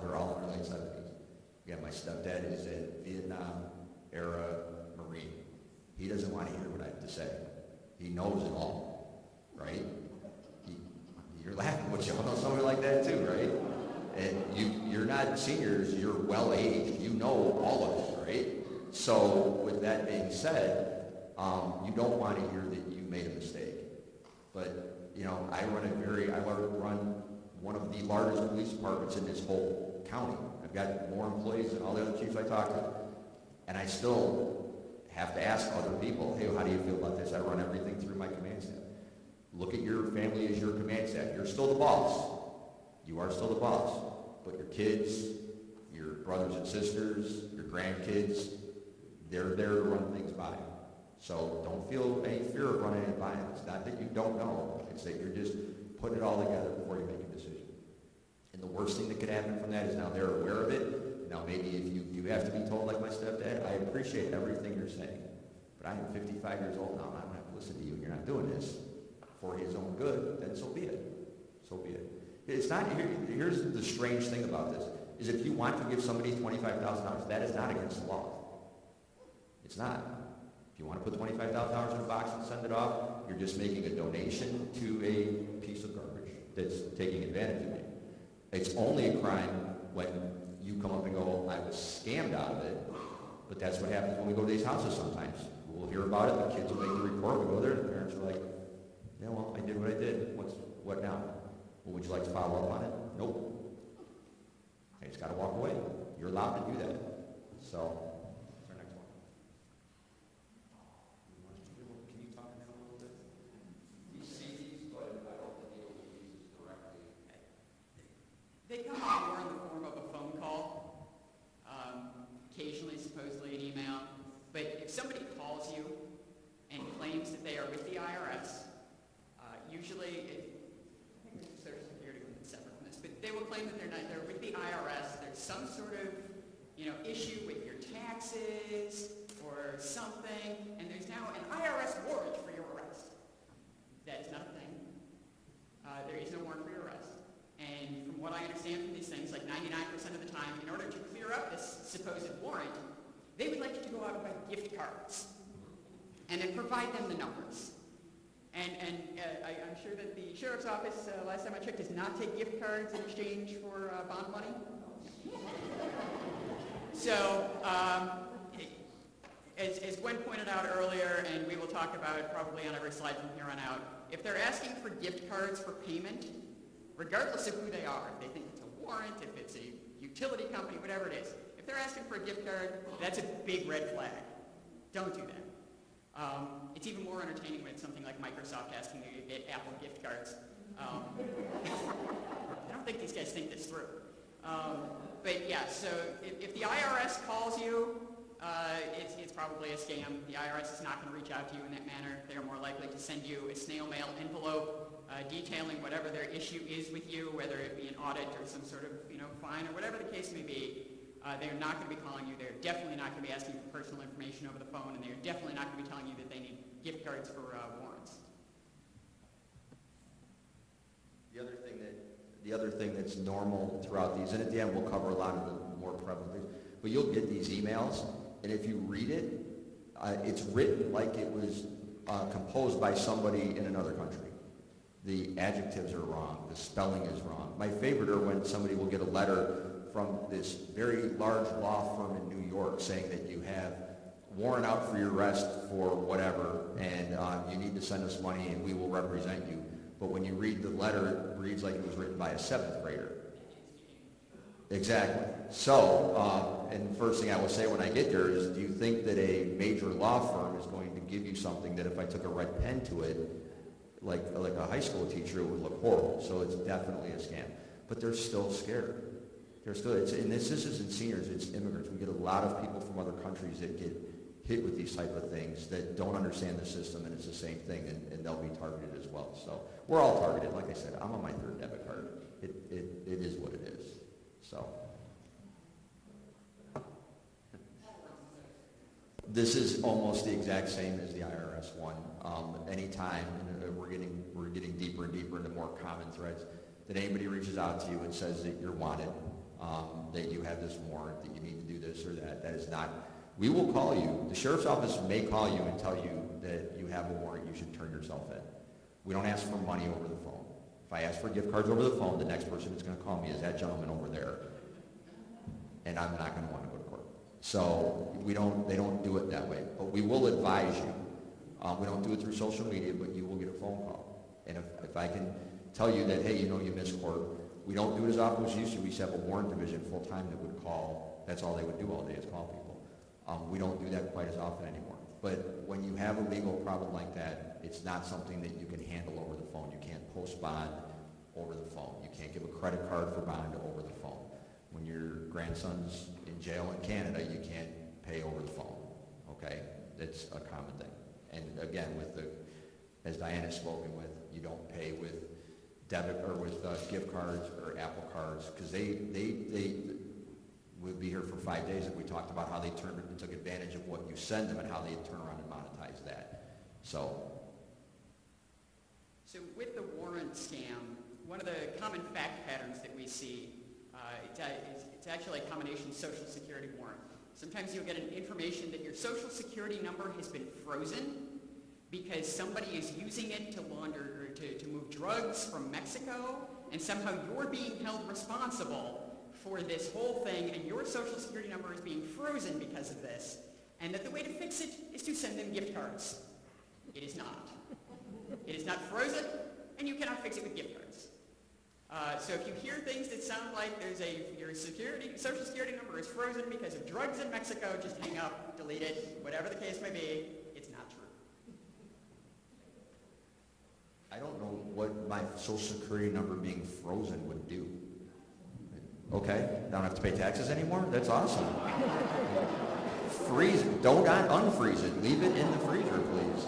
They're all in their late 70s. Yeah, my stepdad is a Vietnam-era Marine. He doesn't want to hear what I have to say. He knows it all, right? You're laughing, but y'all know somebody like that too, right? And you're not seniors, you're well-aged. You know all of it, right? So with that being said, you don't want to hear that you made a mistake. But, I run one of the largest police departments in this whole county. I've got more employees than all the other chiefs I talk to. And I still have to ask other people, hey, how do you feel about this? I run everything through my command staff. Look at your family as your command staff. You're still the boss. You are still the boss. But your kids, your brothers and sisters, your grandkids, they're there to run things by. So don't feel any fear of running it by them. It's not that you don't know. It's that you're just putting it all together before you make a decision. And the worst thing that could happen from that is now they're aware of it. Now maybe if you have to be told like my stepdad, I appreciate everything you're saying. But I am 55 years old now and I don't have to listen to you and you're not doing this for his own good, then so be it. So be it. It's not, here's the strange thing about this, is if you want to give somebody $25,000, that is not against the law. It's not. If you want to put $25,000 in a box and send it off, you're just making a donation to a piece of garbage that's taking advantage of you. It's only a crime when you come up and go, I was scammed out of it, but that's what happens when we go to these houses sometimes. We'll hear about it, the kids will make the report, we go there, and the parents are like, yeah, well, I did what I did. What now? Well, would you like to follow up on it? Nope. I just got to walk away. You're allowed to do that. So, what's our next one? Can you talk to them a little bit? We see these, but I don't think deal with these directly. They come more in the form of a phone call, occasionally supposedly an email. But if somebody calls you and claims that they are with the IRS, usually, I think Social Security is separate from this, but they will claim that they're with the IRS. There's some sort of, issue with your taxes or something, and there's now an IRS warrant for your arrest. That is not a thing. There is no warrant for your arrest. And from what I understand from these things, like 99% of the time, in order to clear up this supposed warrant, they would like you to go out and buy gift cards and then provide them the numbers. And I'm sure that the sheriff's office, last time I checked, does not take gift cards in exchange for bond money. So, as Gwen pointed out earlier, and we will talk about probably on every slide from here on out, if they're asking for gift cards for payment, regardless of who they are, if they think it's a warrant, if it's a utility company, whatever it is, if they're asking for a gift card, that's a big red flag. Don't do that. It's even more entertaining when it's something like Microsoft asking you to get Apple gift cards. I don't think these guys think this through. But yeah, so if the IRS calls you, it's probably a scam. The IRS is not going to reach out to you in that manner. They are more likely to send you a snail mail envelope detailing whatever their issue is with you, whether it be an audit or some sort of fine or whatever the case may be. They are not going to be calling you. They're definitely not going to be asking for personal information over the phone, and they're definitely not going to be telling you that they need gift cards for warrants. The other thing that's normal throughout these, and at the end we'll cover a lot of the more prevalent things, but you'll get these emails, and if you read it, it's written like it was composed by somebody in another country. The adjectives are wrong. The spelling is wrong. My favorite are when somebody will get a letter from this very large law firm in New York saying that you have warrant out for your arrest for whatever, and you need to send us money and we will represent you. But when you read the letter, it reads like it was written by a 7th grader. Exactly. So, and the first thing I will say when I get there is, do you think that a major law firm is going to give you something that if I took a red pen to it, like a high school teacher, it would look horrible? So it's definitely a scam. But they're still scared. And this isn't seniors, it's immigrants. We get a lot of people from other countries that get hit with these type of things that don't understand the system, and it's the same thing, and they'll be targeted as well. So we're all targeted. Like I said, I'm on my 3rd debit card. It is what it is. So this is almost the exact same as the IRS one. Anytime, and we're getting deeper and deeper into more common threads, that anybody reaches out to you and says that you're wanted, that you have this warrant, that you need to do this or that. That is not. We will call you. The sheriff's office may call you and tell you that you have a warrant, you should turn yourself in. We don't ask for money over the phone. If I ask for gift cards over the phone, the next person that's going to call me is that gentleman over there. And I'm not going to want to go to court. So they don't do it that way. But we will advise you. We don't do it through social media, but you will get a phone call. And if I can tell you that, hey, you missed court, we don't do it as often as we used to. We used to have a warrant division full-time that would call. That's all they would do all day is call people. We don't do that quite as often anymore. But when you have a legal problem like that, it's not something that you can handle over the phone. You can't post bond over the phone. You can't give a credit card for bond over the phone. When your grandson's in jail in Canada, you can't pay over the phone. Okay? That's a common thing. And again, as Diane has spoken with, you don't pay with debit or with gift cards or Apple cards, because they would be here for 5 days if we talked about how they took advantage of what you send them and how they turn around and monetize that. So with the warrant scam, one of the common fact patterns that we see, it's actually a combination Social Security warrant. Sometimes you'll get an information that your Social Security number has been frozen because somebody is using it to launder, to move drugs from Mexico, and somehow you're being held responsible for this whole thing, and your Social Security number is being frozen because of this, and that the way to fix it is to send them gift cards. It is not. It is not frozen. and you cannot fix it with gift cards. So if you hear things that sound like your social security number is frozen because of drugs in Mexico, just hang up, delete it, whatever the case may be, it's not true. I don't know what my social security number being frozen would do. Okay, don't have to pay taxes anymore? That's awesome. Freeze it. Don't unfreeze it. Leave it in the freezer, please.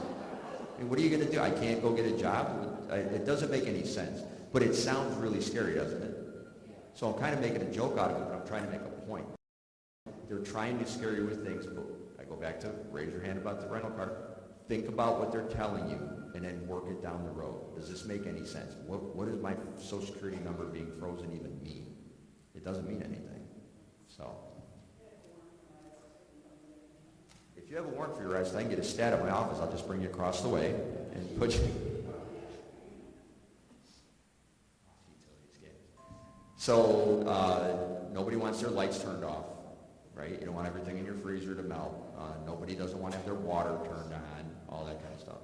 I mean, what are you going to do? I can't go get a job? It doesn't make any sense. But it sounds really scary, doesn't it? So I'm kind of making a joke out of it, but I'm trying to make a point. They're trying to scare you with things, but I go back to raise your hand about the rental car. Think about what they're telling you and then work it down the road. Does this make any sense? What does my social security number being frozen even mean? It doesn't mean anything. So, if you have a warrant for your arrest, I can get a stat at my office. I'll just bring you across the way and put you. So, nobody wants their lights turned off, right? You don't want everything in your freezer to melt. Nobody doesn't want to have their water turned on, all that kind of stuff.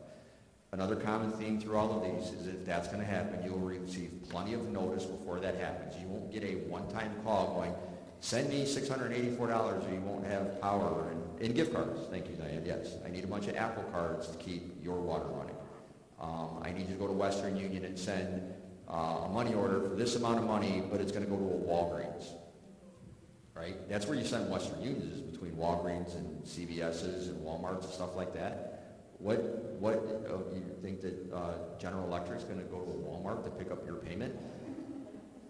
Another common theme through all of these is if that's going to happen, you'll receive plenty of notice before that happens. You won't get a one-time call going, send me $684 or you won't have power. And gift cards. Thank you, Diane. Yes, I need a bunch of Apple cards to keep your water running. I need you to go to Western Union and send a money order for this amount of money, but it's going to go to a Walgreens. Right? That's where you send Western Unions, is between Walgreens and CVS's and Walmart's and stuff like that. What you think that General Electric's going to go to Walmart to pick up your payment?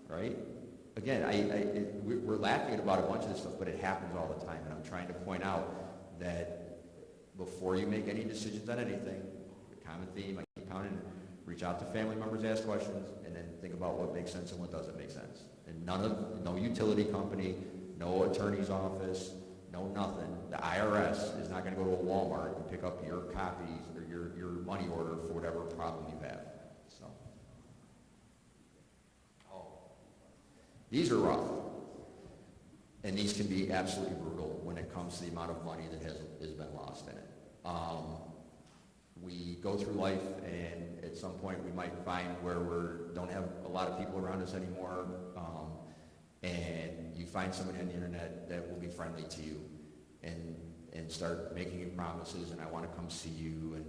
Right? Again, we're laughing about a bunch of this stuff, but it happens all the time, and I'm trying to point out that before you make any decisions on anything, the common theme, I keep counting, reach out to family members, ask questions, and then think about what makes sense and what doesn't make sense. And no utility company, no attorney's office, no nothing. The IRS is not going to go to a Walmart and pick up your copies or your money order for whatever problem you have. So, these are rough, and these can be absolutely brutal when it comes to the amount of money that has been lost in it. We go through life, and at some point we might find where we don't have a lot of people around us anymore, and you find somebody on the internet that will be friendly to you and start making you promises, and I want to come see you,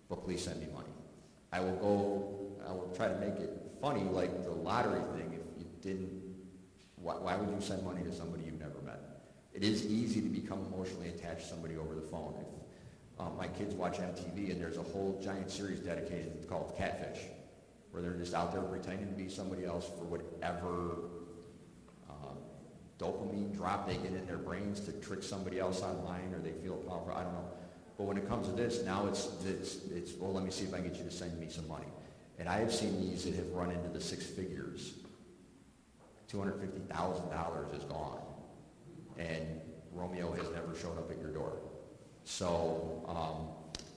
but please send me money. I will try to make it funny, like the lottery thing. If you didn't, why would you send money to somebody you've never met? It is easy to become emotionally attached to somebody over the phone. If my kids watch MTV, and there's a whole giant series dedicated called Catfish, where they're just out there pretending to be somebody else for whatever dopamine drop they get in their brains to trick somebody else online, or they feel powerful. I don't know. But when it comes to this, now it's well, let me see if I can get you to send me some money. And I have seen these that have run into the six figures. $250,000 is gone, and Romeo has never showed up at your door. So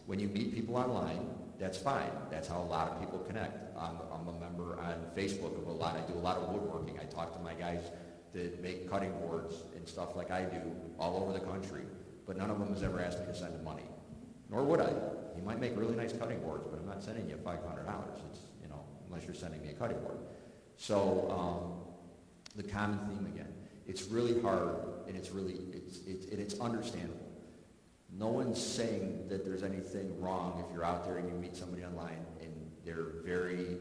when you meet people online, that's fine. That's how a lot of people connect. I'm a member on Facebook of a lot. I do a lot of woodworking. I talk to my guys that make cutting boards and stuff like I do all over the country. But none of them has ever asked me to send them money. Nor would I. You might make really nice cutting boards, but I'm not sending you $500. It's, unless you're sending me a cutting board. So the common theme again, it's really hard, and it's understandable. No one's saying that there's anything wrong if you're out there and you meet somebody online and they're very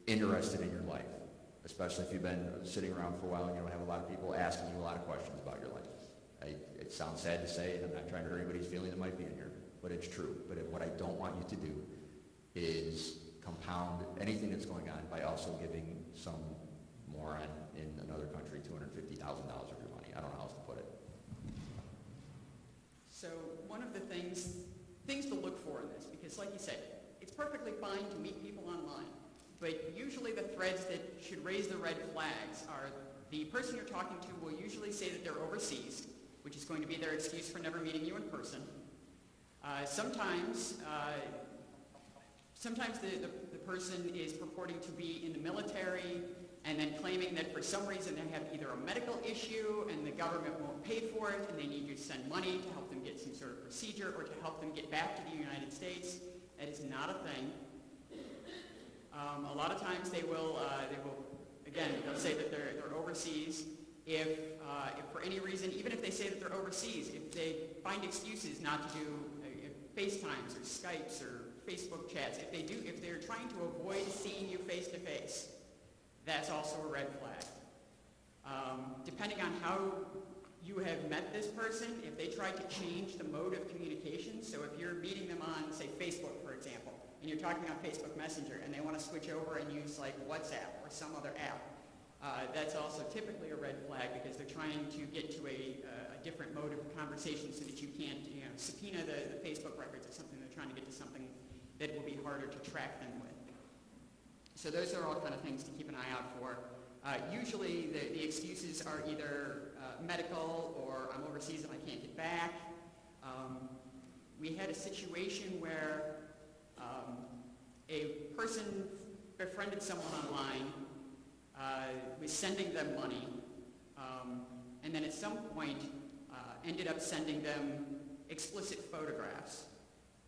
interested in your life, especially if you've been sitting around for a while and you don't have a lot of people asking you a lot of questions about your life. It sounds sad to say, and I'm not trying to hurt anybody's feeling that might be in here, but it's true. But what I don't want you to do is compound anything that's going on by also giving some moron in another country $250,000 of your money. I don't know how else to put it. So one of the things to look for in this, because like you said, it's perfectly fine to meet people online, but usually the threads that should raise the red flags are the person you're talking to will usually say that they're overseas, which is going to be their excuse for never meeting you in person. Sometimes the person is purporting to be in the military and then claiming that for some reason they have either a medical issue and the government won't pay for it and they need you to send money to help them get some sort of procedure or to help them get back to the United States. That is not a thing. A lot of times they will again, they'll say that they're overseas. If for any reason, even if they say that they're overseas, if they find excuses not to do FaceTimes or Skypes or Facebook chats, if they're trying to avoid seeing you face to face, that's also a red flag. Depending on how you have met this person, if they try to change the mode of communication, so if you're meeting them on, say, Facebook, for example, and you're talking on Facebook Messenger, and they want to switch over and use like WhatsApp or some other app, that's also typically a red flag because they're trying to get to a different mode of conversation so that you can't, subpoena the Facebook records or something. They're trying to get to something that will be harder to track them with. So those are all kind of things to keep an eye out for. Usually the excuses are either medical or I'm overseas and I can't get back. We had a situation where a person befriended someone online, was sending them money, and then at some point ended up sending them explicit photographs.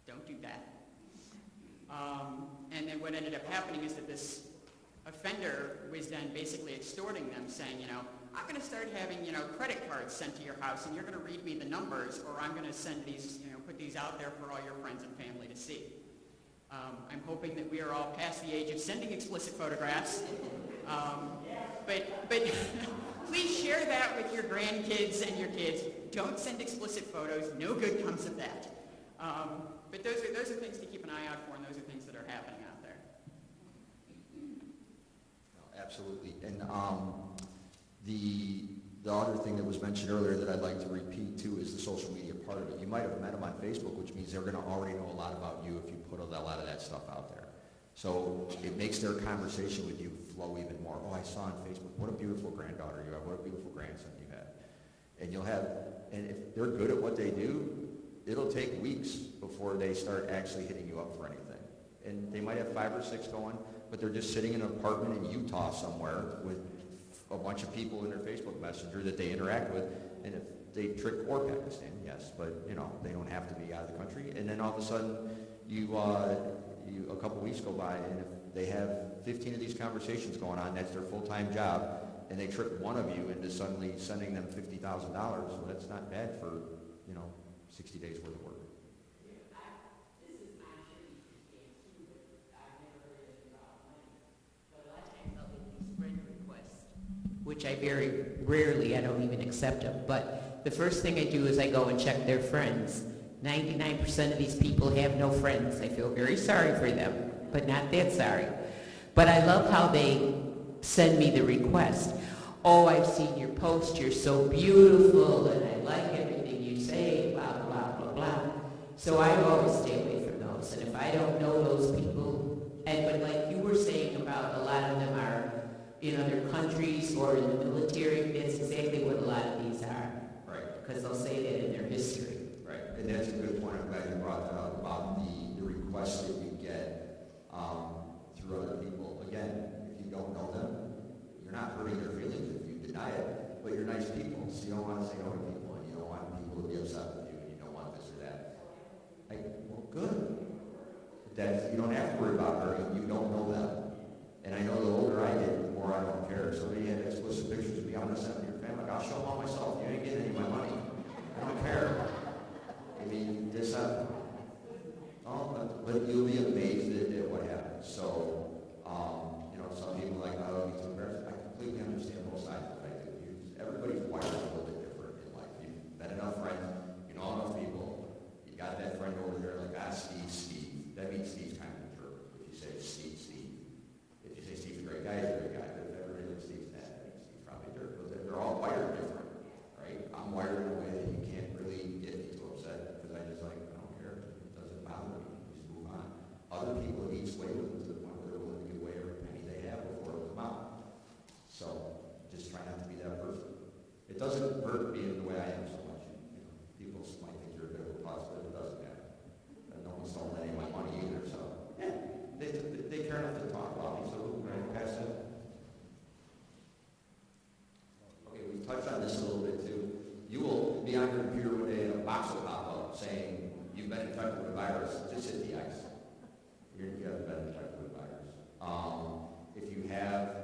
Don't do that. And then what ended up happening is that this offender was then basically extorting them, saying, I'm going to start having, credit cards sent to your house, and you're going to read me the numbers, or I'm going to send these, put these out there for all your friends and family to see. I'm hoping that we are all past the age of sending explicit photographs, but please share that with your grandkids and your kids. Don't send explicit photos. No good comes of that. But those are things to keep an eye out for, and those are things that are happening out there. Absolutely. And the other thing that was mentioned earlier that I'd like to repeat too is the social media part of it. You might have met them on Facebook, which means they're going to already know a lot about you if you put a lot of that stuff out there. So it makes their conversation with you flow even more. Oh, I saw on Facebook, what a beautiful granddaughter you have, what a beautiful grandson you have. And if they're good at what they do, it'll take weeks before they start actually hitting you up for anything. And they might have 5 or 6 going, but they're just sitting in an apartment in Utah somewhere with a bunch of people in their Facebook Messenger that they interact with. And if they trick, or Pakistan, yes, but they don't have to be out of the country. And then all of a sudden, a couple weeks go by, and if they have 15 of these conversations going on, that's their full-time job, and they trick one of you into suddenly sending them $50,000, well, that's not bad for 60 days worth of work. Which I very rarely, I don't even accept them. But the first thing I do is I go and check their friends. 99% of these people have no friends. I feel very sorry for them, but not that sorry. But I love how they send me the request. Oh, I've seen your post, you're so beautiful, and I like everything you say, blah, blah, blah, blah. So I always stay away from those. And if I don't know those people, but like you were saying about a lot of them are in other countries or in the military, that's exactly what a lot of these are. Right. Because they'll say that in their history. Right, and that's a good point. I'm glad you brought that up about the requests that you get through other people. Again, if you don't know them, you're not hurting their feelings if you deny it, but you're nice people, so you don't want to say no to people, and you don't want people to be upset with you, and you don't want this or that. Well, good. You don't have to worry about hurting. You don't know them. And I know the older I get, the more I don't care. If somebody had explicit pictures of me, I'm going to send them to your family. I'll show them all myself. You ain't getting any of my money. I don't care. I mean, this but you'll be amazed at what happens. So, some people are like, oh, he's embarrassed. I completely understand both sides of what I do. Everybody's wired a little bit different in life. You've met enough friends, you know enough people. You got that friend over there like, Steve. That means Steve's kind of a jerk. If you say Steve. If you say Steve's a great guy, he's a great guy. But if everybody like Steve's that, that means Steve's probably a jerk. But they're all wired different, right? I'm wired in a way that you can't really get me too upset because I just I don't care. It doesn't bother me. Just move on. Other people need sway with them to the point where they're willing to give away every penny they have before it comes out. So just try not to be that person. It doesn't hurt being the way I am so much. People might think you're a bit of a puss, but it doesn't matter. And no one's stolen any of my money either, so yeah. They care enough to talk about me, so right, pass it. Okay, we've touched on this a little bit too. You will be on your computer one day and a box will pop up saying you've been infected with a virus. Just hit the X. You haven't been infected with a virus. If you have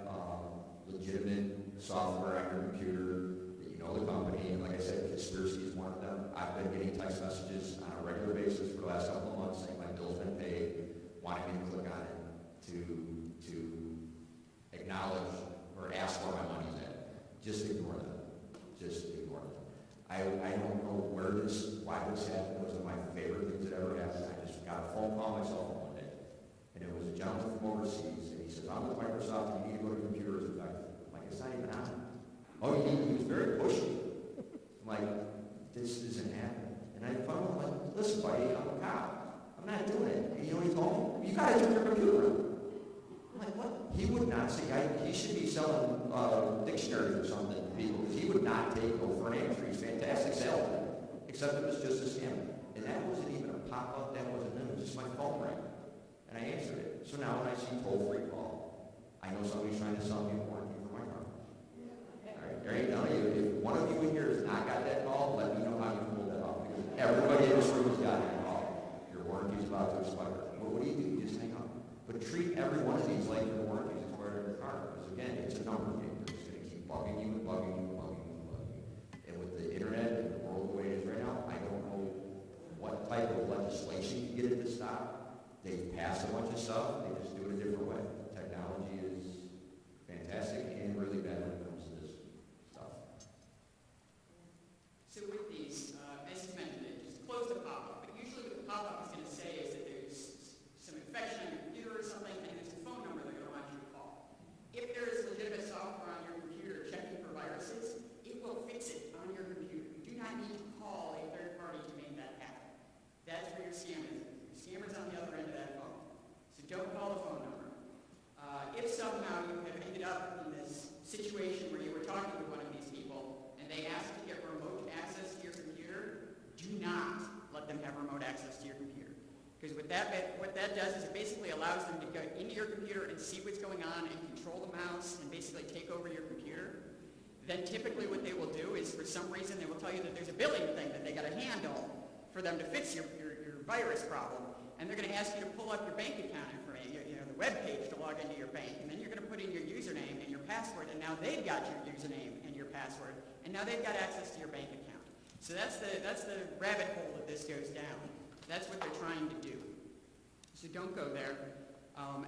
legitimate software on your computer that you know the company, and like I said, conspiracy is one of them. I've been getting text messages on a regular basis for the last couple of months saying my bill's been paid, wanting me to click on it to acknowledge or ask where my money's at. Just ignore them. Just ignore them. I don't know why this happened. It was one of my favorite things that ever happened. I just got a phone call myself one day, and it was a gentleman from overseas, and he says, I'm with Microsoft, you need to go to computers. I'm like, it's not even on. Oh, he was very pushy. I'm like, this isn't happening. And I found him like, listen, buddy, I'm a cop. I'm not doing it. And you know, he told me, you got to turn your computer on. I'm like, what? He would not say, he should be selling dictionaries or something to people, because he would not take no for an answer. He's fantastic salesman, except it was just a scam. And that wasn't even a pop-up, that wasn't him, it was just my phone rang. And I answered it. So now when I see toll-free call, I know somebody's trying to sell me a warranty for my car. All right, there you go. If one of you in here has not got that call, let me know how you pulled that off, because everybody in this room has got that call. Your warranty's about to expire. Well, what do? You just hang up. But treat every one of these like your warranty's expired on your car, because again, it's a number game. It's going to keep bugging you and bugging you and bugging you and bugging you. And with the internet and the world the way it is right now, I don't know what type of legislation you get it to stop. They've passed a bunch of stuff. They just do it a different way. Technology is fantastic and really bad when it comes to this stuff. So with these, as you mentioned, it just close the pop-up. But usually what the pop-up is going to say is that there's some infection on your computer or something, and there's a phone number they're going to want you to call. If there is legitimate software on your computer checking for viruses, it will fix it on your computer. You do not need to call a third party to make that happen. That's where your scam is. Your scammer's on the other end of that phone. So don't call the phone number. If somehow you have ended up in this situation where you were talking to one of these people and they asked to get remote access to your computer, do not let them have remote access to your computer. Because what that does is it basically allows them to go into your computer and see what's going on and control the mouse and basically take over your computer. Then typically what they will do is, for some reason, they will tell you that there's a billing thing that they got to handle for them to fix your virus problem. And they're going to ask you to pull up your bank account information, the web page to log into your bank. And then you're going to put in your username and your password, and now they've got your username and your password, and now they've got access to your bank account. So that's the rabbit hole that this goes down. That's what they're trying to do. So don't go there.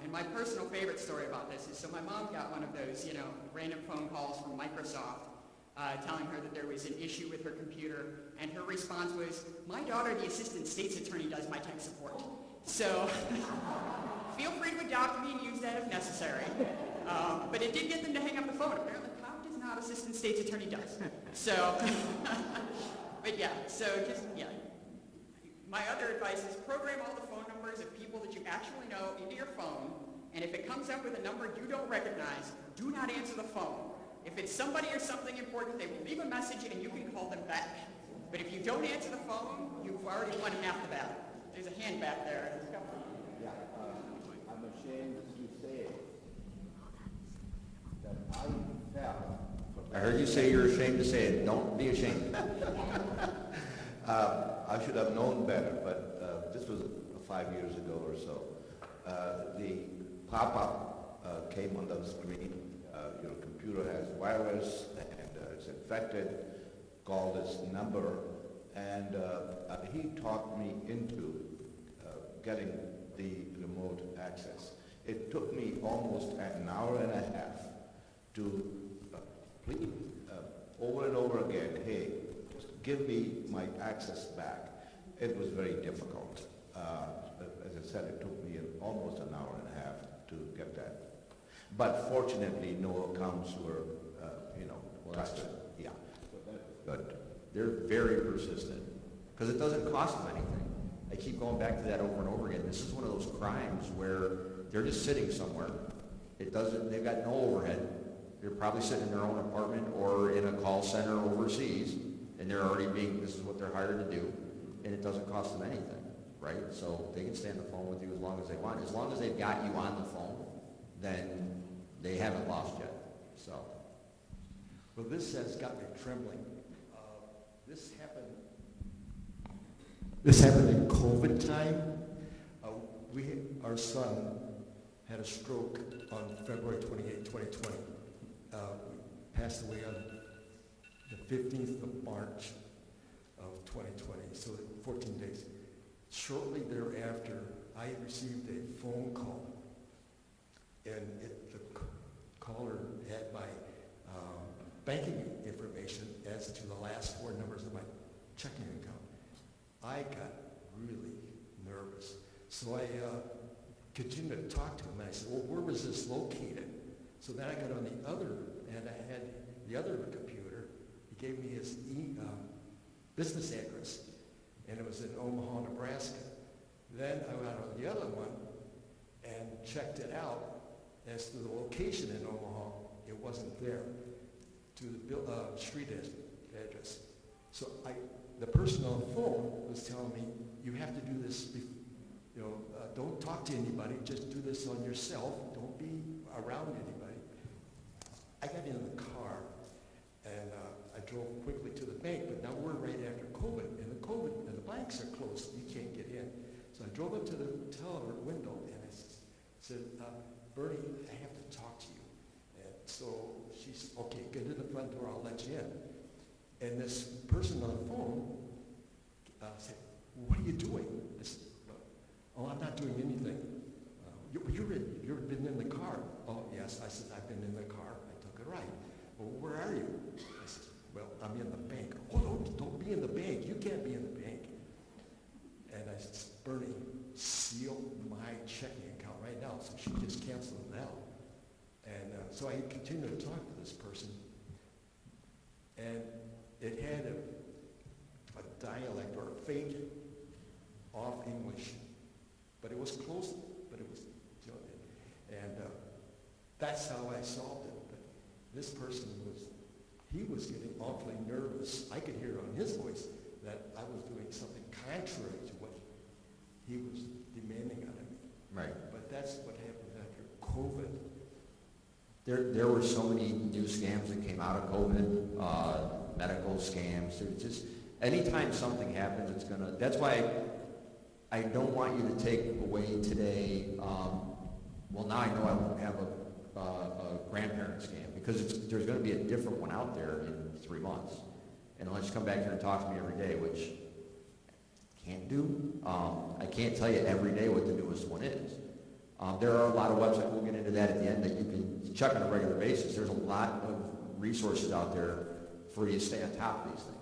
And my personal favorite story about this is, so my mom got one of those, random phone calls from Microsoft telling her that there was an issue with her computer, and her response was, my daughter, the assistant state's attorney, does my tech support. So feel free to adopt me and use that if necessary. But it did get them to hang up the phone. Apparently, cop does not, assistant state's attorney does. So, but yeah, so just, yeah. My other advice is program all the phone numbers of people that you actually know into your phone, and if it comes up with a number you don't recognize, do not answer the phone. If it's somebody or something important, they will leave a message and you can call them back. But if you don't answer the phone, you've already won half the battle. There's a hand back there. Yeah, I'm ashamed to say that I felt. I heard you say you're ashamed to say it. Don't be ashamed. I should have known better, but this was 5 years ago or so. The pop-up came on the screen. Your computer has virus and it's infected. Call this number, and he talked me into getting the remote access. It took me almost an hour and a half to plead over and over again, hey, just give me my access back. It was very difficult. As I said, it took me almost an hour and a half to get that. But fortunately, no accounts were, touched. Yeah. Good. They're very persistent because it doesn't cost them anything. I keep going back to that over and over again. This is one of those crimes where they're just sitting somewhere. They've got no overhead. They're probably sitting in their own apartment or in a call center overseas, and they're already this is what they're hired to do, and it doesn't cost them anything, right? So they can stay on the phone with you as long as they want. As long as they've got you on the phone, then they haven't lost yet, so. Well, this has got me trembling. This happened in COVID time. Our son had a stroke on February 28, 2020. Passed away on the 15th of March of 2020, so 14 days. Shortly thereafter, I received a phone call, and the caller had my banking information as to the last four numbers of my checking account. I got really nervous, so I continued to talk to him, and I said, well, where was this located? So then I got on the other, and I had the other computer. He gave me his business address, and it was in Omaha, Nebraska. Then I went on the other one and checked it out as to the location in Omaha. It wasn't there, to the street address. So the person on the phone was telling me, you have to do this, don't talk to anybody, just do this on yourself, don't be around anybody. I got in the car, and I drove quickly to the bank, but now we're right after COVID, and the banks are closed, you can't get in. So I drove up to the teller window, and I said, Bernie, I have to talk to you. And so she's, okay, get to the front door, I'll let you in. And this person on the phone said, what are you doing? I said, oh, I'm not doing anything. You've been in the car. Oh, yes. I said, I've been in the car. I took a ride. Well, where are you? I said, well, I'm in the bank. Oh, don't be in the bank. You can't be in the bank. And I said, Bernie, seal my checking account right now. So she just canceled it out. And so I continued to talk to this person. And it had a dialect or a faint off English, but it was close, but it was, and that's how I solved it. But this person he was getting awfully nervous. I could hear on his voice that I was doing something contrary to what he was demanding out of me. Right. But that's what happened after COVID. There were so many new scams that came out of COVID, medical scams. There's just, anytime something happens, it's gonna, that's why I don't want you to take away today, well, now I know I won't have a grandparent scam, because there's going to be a different one out there in 3 months. And unless you come back here and talk to me every day, which I can't do, I can't tell you every day what the newest one is. There are a lot of websites, we'll get into that at the end, that you can check on a regular basis. There's a lot of resources out there for you to stay on top of these things.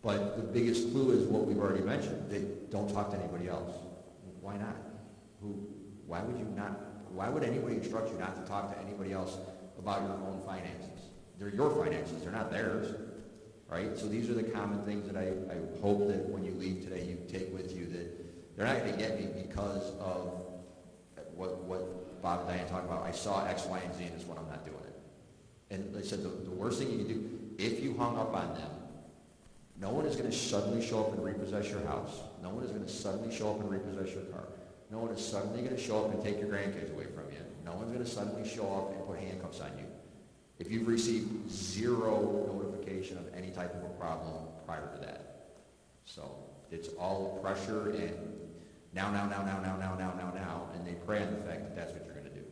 But the biggest clue is what we've already mentioned. They don't talk to anybody else. Why not? Why would you not? Why would anybody instruct you not to talk to anybody else about your own finances? They're your finances. They're not theirs, right? So these are the common things that I hope that when you leave today you take with you, that they're not going to get me because of what Bob and Diane talked about. I saw X, Y, and Z, and this one I'm not doing it. And they said the worst thing you can do, if you hung up on them, no one is going to suddenly show up and repossess your house. No one is going to suddenly show up and repossess your car. No one is suddenly going to show up and take your grandkids away from you. No one's going to suddenly show up and put handcuffs on you. If you've received zero notification of any type of a problem prior to that. So it's all pressure and now, and they prey on the fact that that's what you're going to do.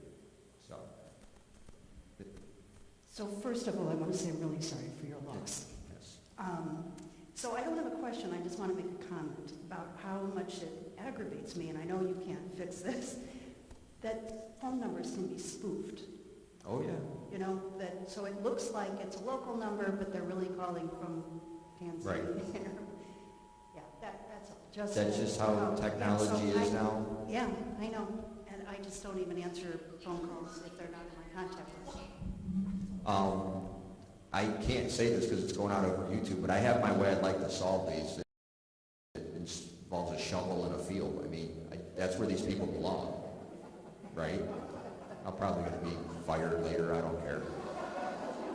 So first of all, I want to say I'm really sorry for your loss. Yes. So I don't have a question, I just want to make a comment about how much it aggravates me, and I know you can't fix this, that phone numbers can be spoofed. Oh, yeah. You know, so it looks like it's a local number, but they're really calling from Tanzania. Right. Yeah, that's all. That's just how technology is now. Yeah, I know, and I just don't even answer phone calls if they're not in my contact list. I can't say this because it's going out over YouTube, but I have my way I'd like to solve these. It involves a shovel in a field. I mean, that's where these people belong, right? I'm probably going to be fired later. I don't care.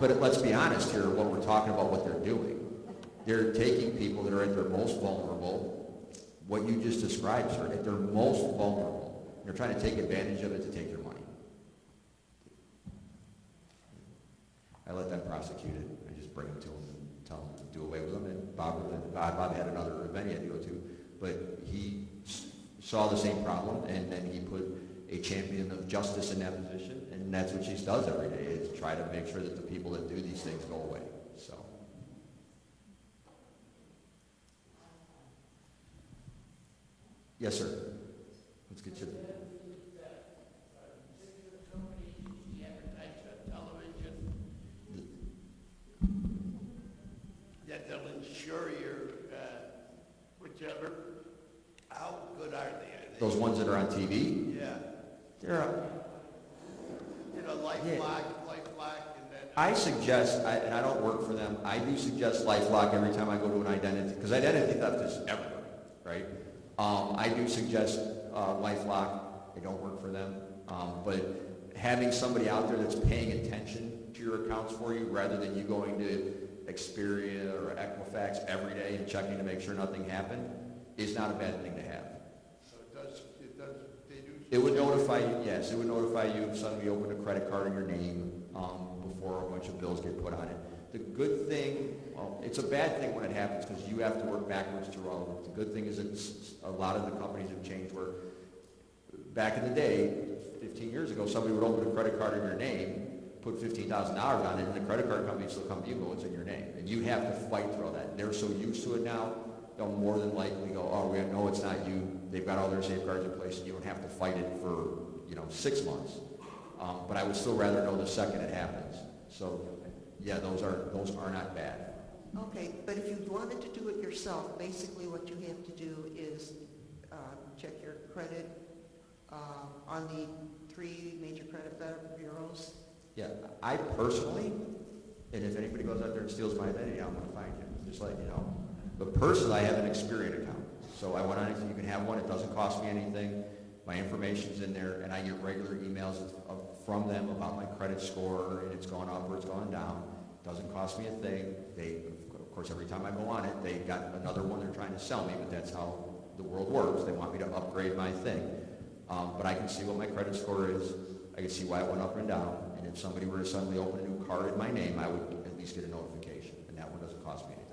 But let's be honest here. What we're talking about, what they're doing, they're taking people that are at their most vulnerable. What you just described, sir, at their most vulnerable. They're trying to take advantage of it to take their money. I let them prosecute it. I just bring them to them and tell them to do away with them. And Bob had another event he had to go to, but he saw the same problem, and then he put a champion of justice in that position, and that's what she does every day, is try to make sure that the people that do these things go away. So. Yes, sir. Let's get you. That they'll insure your, whichever. How good are they? Those ones that are on TV? Yeah. They're You know, LifeLock, and then. I suggest, and I don't work for them, I do suggest LifeLock every time I go to an identity, because identity theft is everywhere, right? I do suggest LifeLock. I don't work for them. But having somebody out there that's paying attention to your accounts for you, rather than you going to Experian or Equifax every day and checking to make sure nothing happened, is not a bad thing to have. So they do. It would notify you, yes, it would notify you if suddenly opened a credit card in your name before a bunch of bills get put on it. The good thing, well, it's a bad thing when it happens because you have to work backwards through all of it. The good thing is that a lot of the companies have changed where back in the day, 15 years ago, somebody would open a credit card in your name, put $15,000 on it, and the credit card company still come to you and go, it's in your name. And you have to fight through all that. They're so used to it now, they'll more than likely go, oh, we know it's not you. They've got all their safeguards in place, and you don't have to fight it for, 6 months. But I would still rather know the second it happens. So, yeah, those are not bad. Okay, but if you wanted to do it yourself, basically what you have to do is check your credit on the 3 major credit bureaus. Yeah, I personally, and if anybody goes out there and steals my identity, I'm going to find you, just letting you know. But personally, I have an Experian account. So I went on it, you can have one, it doesn't cost me anything. My information's in there, and I get regular emails from them about my credit score, and it's gone up or it's gone down. Doesn't cost me a thing. They, of course, every time I go on it, they've got another one they're trying to sell me, but that's how the world works. They want me to upgrade my thing. But I can see what my credit score is. I can see why it went up and down. And if somebody were to suddenly open a new card in my name, I would at least get a notification, and that one doesn't cost me anything.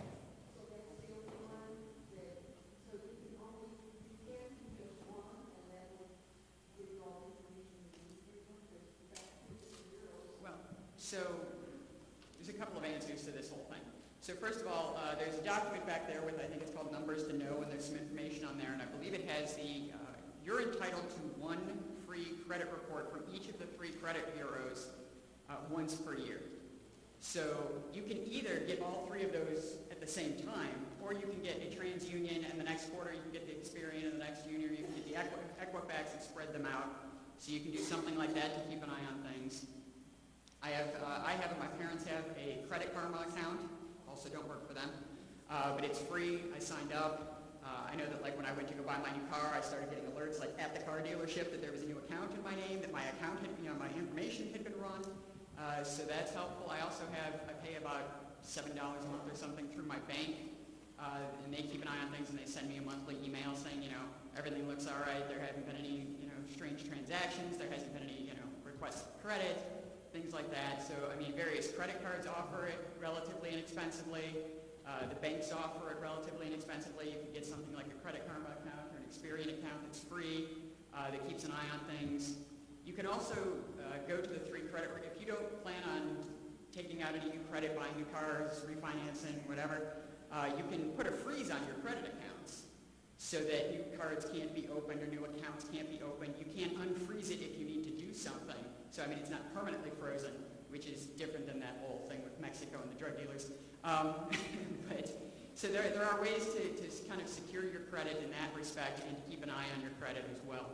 So there's a couple of answers to this whole thing. So first of all, there's a document back there with, I think it's called Numbers to Know, and there's some information on there, and I believe it has you're entitled to 1 free credit report from each of the 3 credit bureaus once per year. So you can either get all 3 of those at the same time, or you can get a TransUnion, and the next quarter you can get the Experian, and the next year you can get the Equifax and spread them out. So you can do something like that to keep an eye on things. I have, and my parents have a Credit Karma account. Also don't work for them. But it's free. I signed up. I know that when I went to go buy my new car, I started getting alerts at the car dealership that there was a new account in my name, that my account had, my information had been run. So that's helpful. I also I pay about $7 a month or something through my bank. And they keep an eye on things, and they send me a monthly email saying, everything looks all right. There haven't been any, strange transactions. There hasn't been any, requests of credit. Things like that. So, various credit cards offer it relatively inexpensively. The banks offer it relatively inexpensively. You can get something like a Credit Karma account or an Experian account that's free, that keeps an eye on things. You can also go to the 3 credit, if you don't plan on taking out any new credit, buying new cars, refinancing, whatever, you can put a freeze on your credit accounts so that new cards can't be opened or new accounts can't be opened. You can't unfreeze it if you need to do something. So, it's not permanently frozen, which is different than that whole thing with Mexico and the drug dealers. So there are ways to kind of secure your credit in that respect and to keep an eye on your credit as well.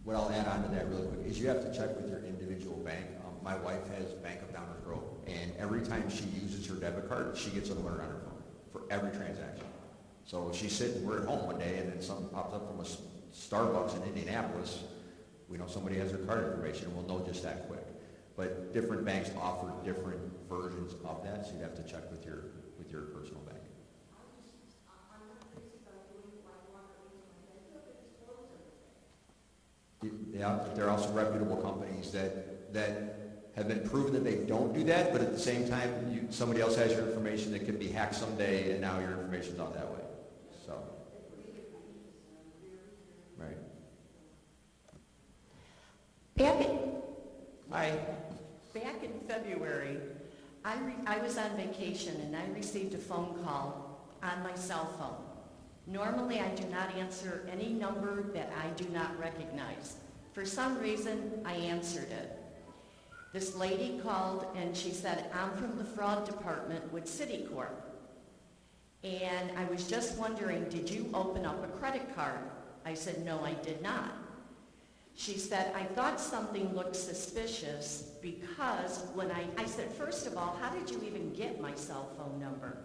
What I'll add on to that really quick is you have to check with your individual bank. My wife has Bank of Downers Grove, and every time she uses her debit card, she gets an alert on her phone for every transaction. So she's sitting, we're at home one day, and then something pops up from a Starbucks in Indianapolis. We know somebody has their card information, and we'll know just that quick. But different banks offer different versions of that, so you have to check with your personal bank. Yeah, there are also reputable companies that have been proven that they don't do that, but at the same time, somebody else has your information that can be hacked someday, and now your information's out that way. So, right. Back in February, I was on vacation and I received a phone call on my cell phone. Normally, I do not answer any number that I do not recognize. For some reason, I answered it. This lady called and she said, I'm from the fraud department with Citicorp. And I was just wondering, did you open up a credit card? I said, no, I did not. She said, I thought something looked suspicious because when I said, first of all, how did you even get my cell phone number?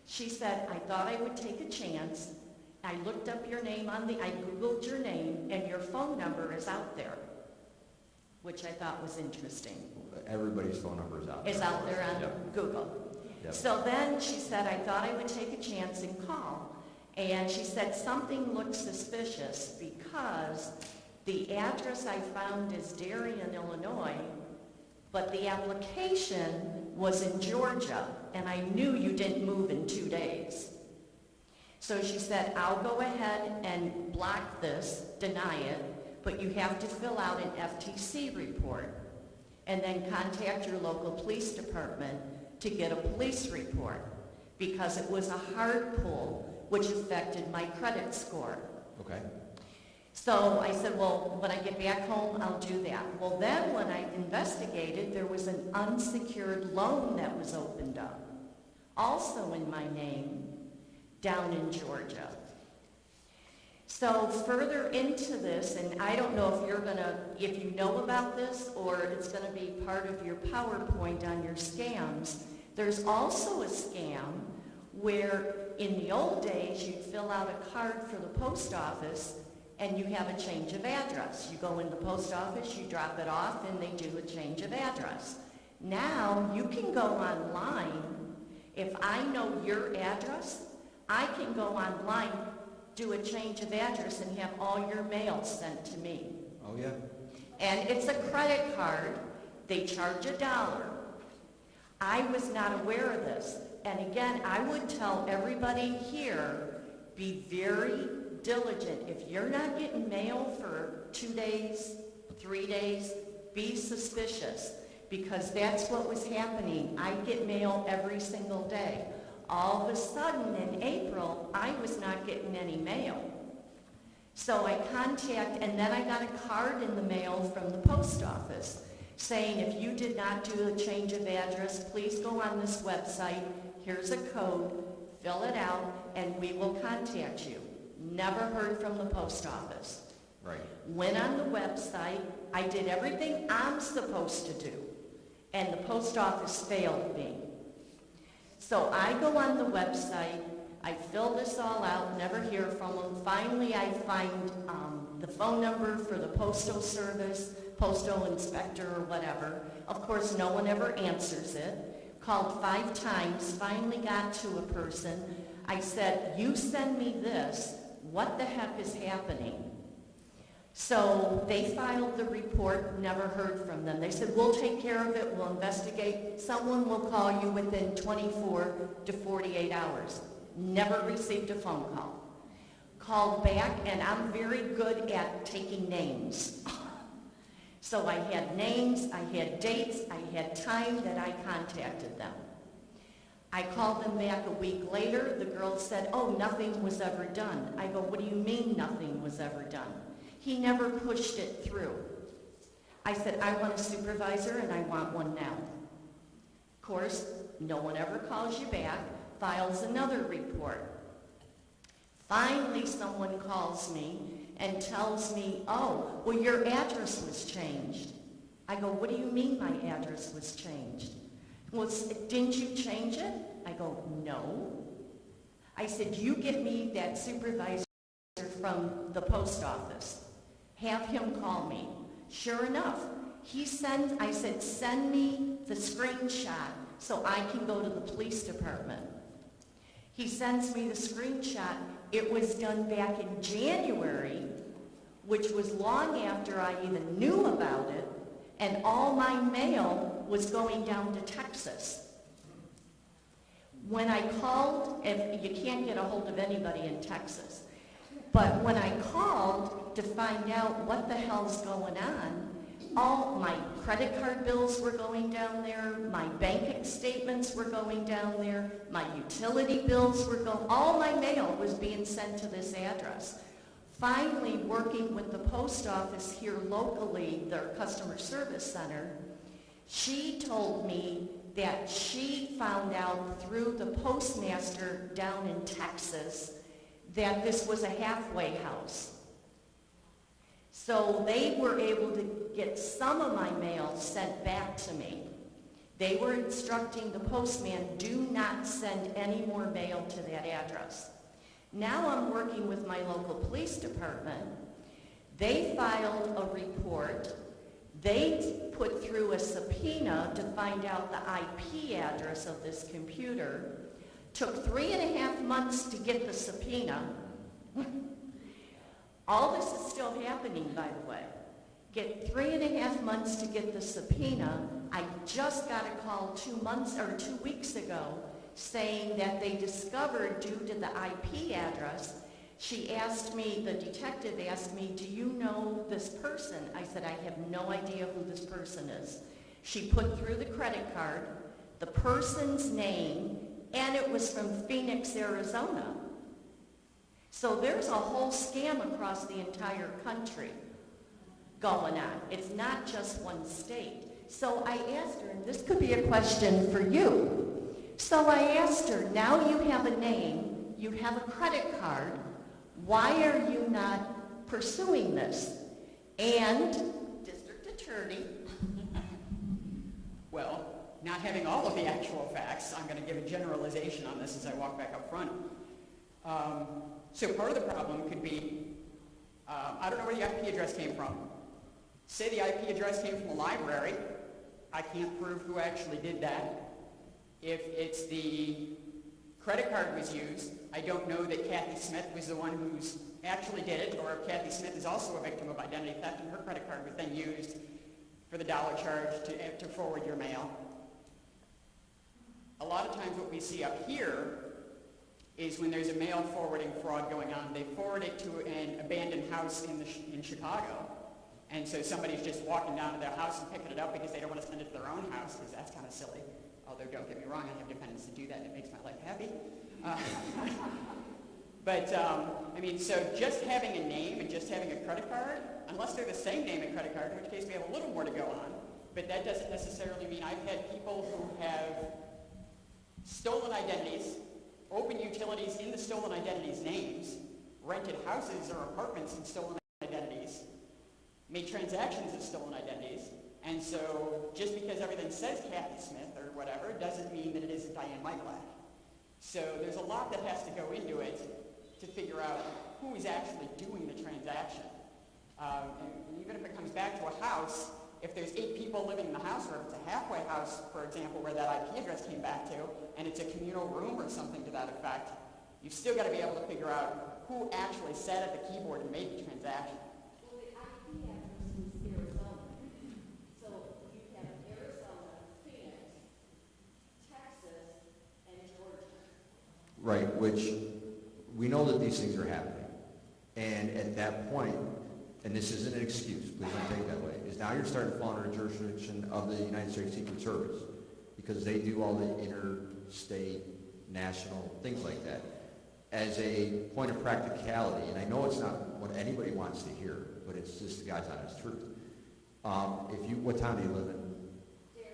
She said, I thought I would take a chance. I looked up your name I Googled your name and your phone number is out there, which I thought was interesting. Everybody's phone number is out there. Is out there on Google. Yep. So then she said, I thought I would take a chance and call. And she said, something looked suspicious because the address I found is Darien, Illinois, but the application was in Georgia, and I knew you didn't move in 2 days. So she said, I'll go ahead and block this, deny it, but you have to fill out an FTC report and then contact your local police department to get a police report because it was a hard pull, which affected my credit score. Okay. So I said, well, when I get back home, I'll do that. Well, then when I investigated, there was an unsecured loan that was opened up, also in my name, down in Georgia. So further into this, and I don't know if you know about this or it's going to be part of your PowerPoint on your scams, there's also a scam where in the old days you'd fill out a card for the post office and you have a change of address. You go in the post office, you drop it off, and they do a change of address. Now you can go online. If I know your address, I can go online, do a change of address, and have all your mail sent to me. Oh, yeah. And it's a credit card. They charge $1. I was not aware of this. And again, I would tell everybody here, be very diligent. If you're not getting mail for 2 days, 3 days, be suspicious because that's what was happening. I get mail every single day. All of a sudden in April, I was not getting any mail. So I and then I got a card in the mail from the post office saying if you did not do a change of address, please go on this website. Here's a code, fill it out, and we will contact you. Never heard from the post office. Right. Went on the website. I did everything I'm supposed to do, and the post office failed me. So I go on the website. I fill this all out, never hear from them. Finally, I find the phone number for the postal service, postal inspector or whatever. Of course, no one ever answers it. Called 5 times, finally got to a person. I said, you send me this. What the heck is happening? So they filed the report, never heard from them. They said, we'll take care of it, we'll investigate. Someone will call you within 24 to 48 hours. Never received a phone call. Called back, and I'm very good at taking names. So I had names, I had dates, I had time that I contacted them. I called them back a week later. The girl said, oh, nothing was ever done. I go, what do you mean nothing was ever done? He never pushed it through. I said, I want a supervisor and I want one now. Of course, no one ever calls you back, files another report. Finally, someone calls me and tells me, oh, well, your address was changed. I go, what do you mean my address was changed? Well, didn't you change it? I go, no. I said, you get me that supervisor from the post office. Have him call me. Sure enough, I said, send me the screenshot so I can go to the police department. He sends me the screenshot. It was done back in January, which was long after I even knew about it. and all my mail was going down to Texas. When I called, and you can't get a hold of anybody in Texas, but when I called to find out what the hell's going on, all my credit card bills were going down there, my bank statements were going down there, my utility bills were going, all my mail was being sent to this address. Finally, working with the post office here locally, their customer service center, she told me that she found out through the postmaster down in Texas that this was a halfway house. So they were able to get some of my mail sent back to me. They were instructing the postman, do not send any more mail to that address. Now I'm working with my local police department. They filed a report. They put through a subpoena to find out the IP address of this computer. Took 3.5 months to get the subpoena. All this is still happening, by the way. Get 3.5 months to get the subpoena. I just got a call 2 weeks ago saying that they discovered due to the IP address. She asked me, the detective asked me, do you know this person? I said, I have no idea who this person is. She put through the credit card, the person's name, and it was from Phoenix, Arizona. So there's a whole scam across the entire country going on. It's not just one state. So I asked her, and this could be a question for you. So I asked her, now you have a name, you have a credit card, why are you not pursuing this? And district attorney. Well, not having all of the actual facts, I'm going to give a generalization on this as I walk back up front. So part of the problem could be, I don't know where the IP address came from. Say the IP address came from a library. I can't prove who actually did that. If it's the credit card was used, I don't know that Kathy Smith was the one who actually did it, or if Kathy Smith is also a victim of identity theft and her credit card was then used for the dollar charge to forward your mail. A lot of times what we see up here is when there's a mail forwarding fraud going on, they forward it to an abandoned house in Chicago. And so somebody's just walking down to their house and picking it up because they don't want to send it to their own house, because that's kind of silly. Although, don't get me wrong, I have dependents to do that, and it makes my life happy. I mean, so just having a name and just having a credit card, unless they're the same name and credit card, in which case we have a little more to go on, but that doesn't necessarily mean. I've had people who have stolen identities, open utilities in the stolen identities' names, rented houses or apartments in stolen identities, made transactions in stolen identities, and so just because everything says Kathy Smith or whatever doesn't mean that it isn't Diane Michalak. So there's a lot that has to go into it to figure out who is actually doing the transaction. And even if it comes back to a house, if there's 8 people living in the house, or if it's a halfway house, for example, where that IP address came back to, and it's a communal room or something to that effect, you've still got to be able to figure out who actually sat at the keyboard and made the transaction. Well, the IP address is Arizona. So you have Arizona, Phoenix, Texas, and Georgia. Right, which we know that these things are happening. And at that point, and this isn't an excuse, please don't take it that way, is now you're starting to fall under the jurisdiction of the United States Secret Service, because they do all the interstate, national, things like that. As a point of practicality, and I know it's not what anybody wants to hear, but it's just the God's honest truth. What town do you live in? Darien.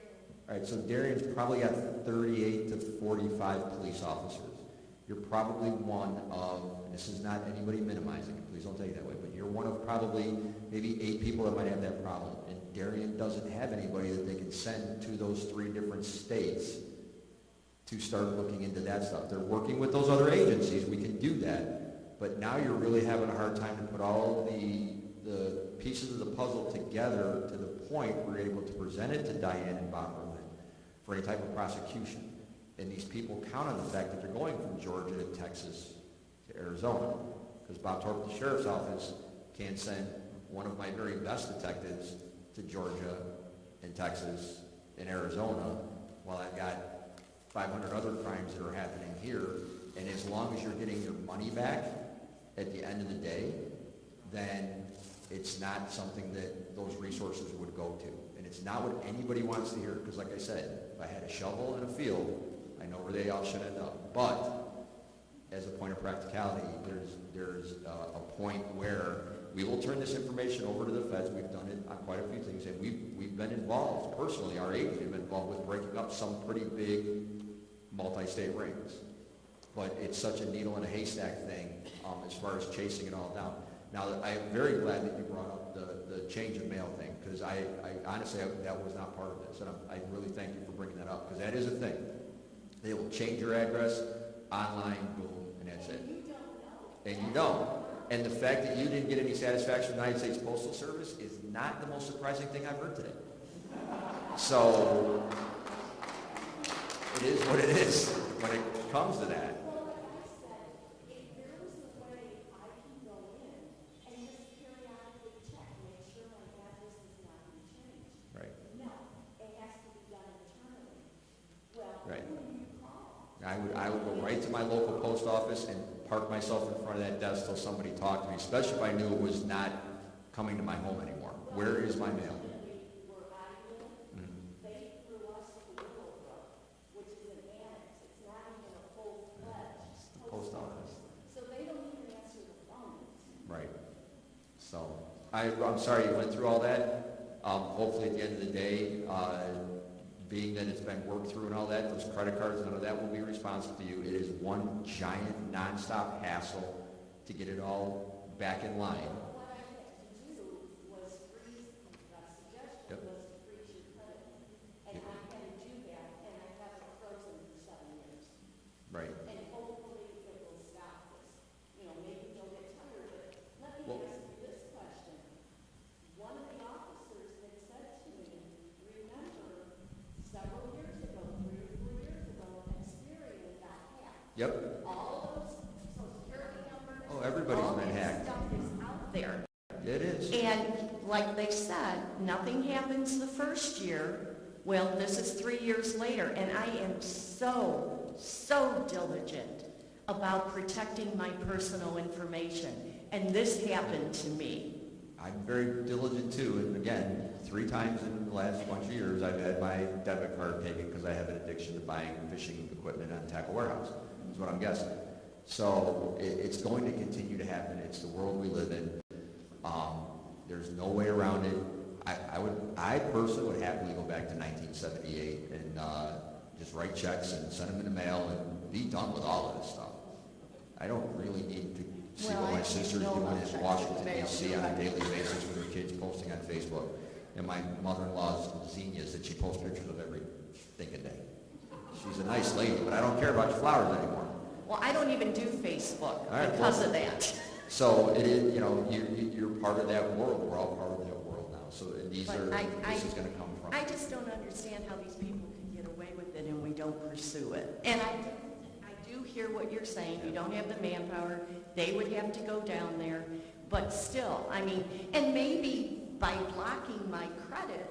All right, so Darien's probably got 38 to 45 police officers. You're probably one of, and this is not anybody minimizing it, please don't take it that way, but you're one of probably maybe 8 people that might have that problem. And Darien doesn't have anybody that they can send to those 3 different states to start looking into that stuff. They're working with those other agencies, we can do that, but now you're really having a hard time to put all the pieces of the puzzle together to the point where you're able to present it to Diane and Bob Berlin for any type of prosecution. And these people count on the fact that they're going from Georgia to Texas to Arizona, because Bob Torp, the sheriff's office, can't send one of my very best detectives to Georgia in Texas, in Arizona, while I've got 500 other crimes that are happening here. And as long as you're getting your money back at the end of the day, then it's not something that those resources would go to. And it's not what anybody wants to hear, because like I said, if I had a shovel in a field, I know where they all should end up. But as a point of practicality, there's a point where we will turn this information over to the feds. We've done it on quite a few things, and we've been involved, personally, our agency has been involved with breaking up some pretty big multi-state rings. But it's such a needle in a haystack thing as far as chasing it all down. Now, I am very glad that you brought up the change of mail thing, because I honestly, that was not part of this, and I really thank you for bringing that up, because that is a thing. They will change your address, online, boom, and that's it. And you don't. And the fact that you didn't get any satisfaction with the United States Postal Service is not the most surprising thing I've heard today. So, it is what it is when it comes to that. I would go right to my local post office and park myself in front of that desk till somebody talked to me, especially if I knew it was not coming to my home anymore. Where is my mail? The post office. So they don't even answer the phone. Right. So, I'm sorry you went through all that. Hopefully at the end of the day, being that it's been worked through and all that, those credit cards, none of that will be responsive to you. It is one giant, nonstop hassle to get it all back in line. What I had to do was freeze, suggestion was to freeze your credit. And I had to do that, and I have it frozen for 7 years. Right. And hopefully it will stop this. You know, maybe they'll get tired, but let me ask you this question. One of the officers had said to me, remember, several years ago, 3 or 4 years ago, Experian got hacked. Yep. All those Social Security numbers. Oh, everybody's been hacked. All that stuff is out there. It is. And like they said, nothing happens the first year. Well, this is 3 years later, and I am so diligent about protecting my personal information. And this happened to me. I'm very diligent too, and again, 3 times in the last bunch of years, I've had my debit card taken because I have an addiction to buying fishing equipment on Tackle Warehouse, is what I'm guessing. So it's going to continue to happen. It's the world we live in. There's no way around it. I personally would happily go back to 1978 and just write checks and send them in the mail and be done with all of this stuff. I don't really need to see what my sister's doing in Washington, D.C. on a daily basis with her kids posting on Facebook. And my mother-in-law's zinnias that she posts pictures of every thinking day. She's a nice lady, but I don't care about your flowers anymore. Well, I don't even do Facebook Right, because of that. So it is, you're part of that world. We're all part of that world now. So this is going to come from. I just don't understand how these people can get away with it and we don't pursue it. And I do hear what you're saying. You don't have the manpower. They would have to go down there. But still, I mean, and maybe by blocking my credit,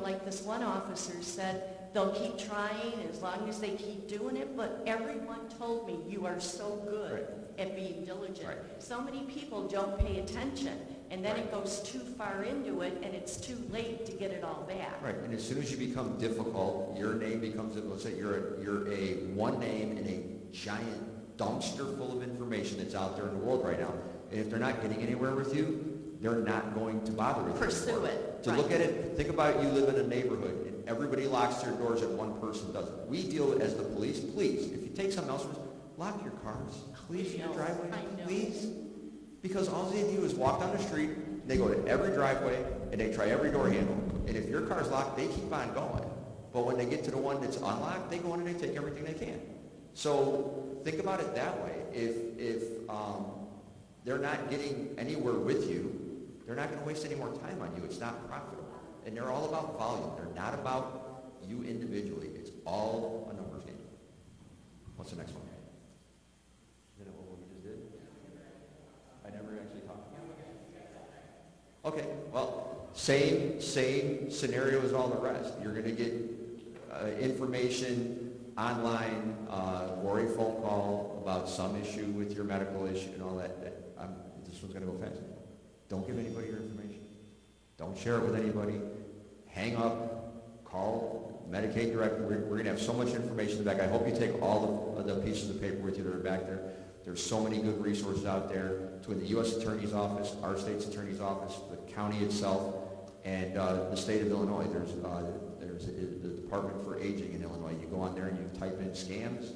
like this one officer said, they'll keep trying as long as they keep doing it. But everyone told me, you are so good at being diligent. Right. So many people don't pay attention. And then it goes too far into it, and it's too late to get it all back. Right, and as soon as you become difficult, your name becomes, let's say you're a one name in a giant dumpster full of information that's out there in the world right now. And if they're not getting anywhere with you, they're not going to bother with you. Pursue it. To look at it, think about you live in a neighborhood and everybody locks their doors and one person doesn't. We deal as the police, please, if you take something else, lock your cars, please, your driveway, please. Because all they do is walk down the street, they go to every driveway, and they try every door handle. And if your car's locked, they keep on going. But when they get to the one that's unlocked, they go in and they take everything they can. So think about it that way. If they're not getting anywhere with you, they're not going to waste any more time on you. It's not profitable. And they're all about volume. They're not about you individually. It's all a numbers game. What's the next one? Isn't that what we just did? I never actually talked. Okay, well, Same scenario as all the rest. You're going to get information online or a phone call about some issue with your medical issue and all that. This one's going to go fast. Don't give anybody your information. Don't share it with anybody. Hang up. Call Medicaid directly. We're going to have so much information in the back. I hope you take all the pieces of paper with you that are back there. There's so many good resources out there between the U.S. Attorney's Office, our state's Attorney's Office, the county itself, and the state of Illinois. There's the Department for Aging in Illinois. You go on there and you type in scams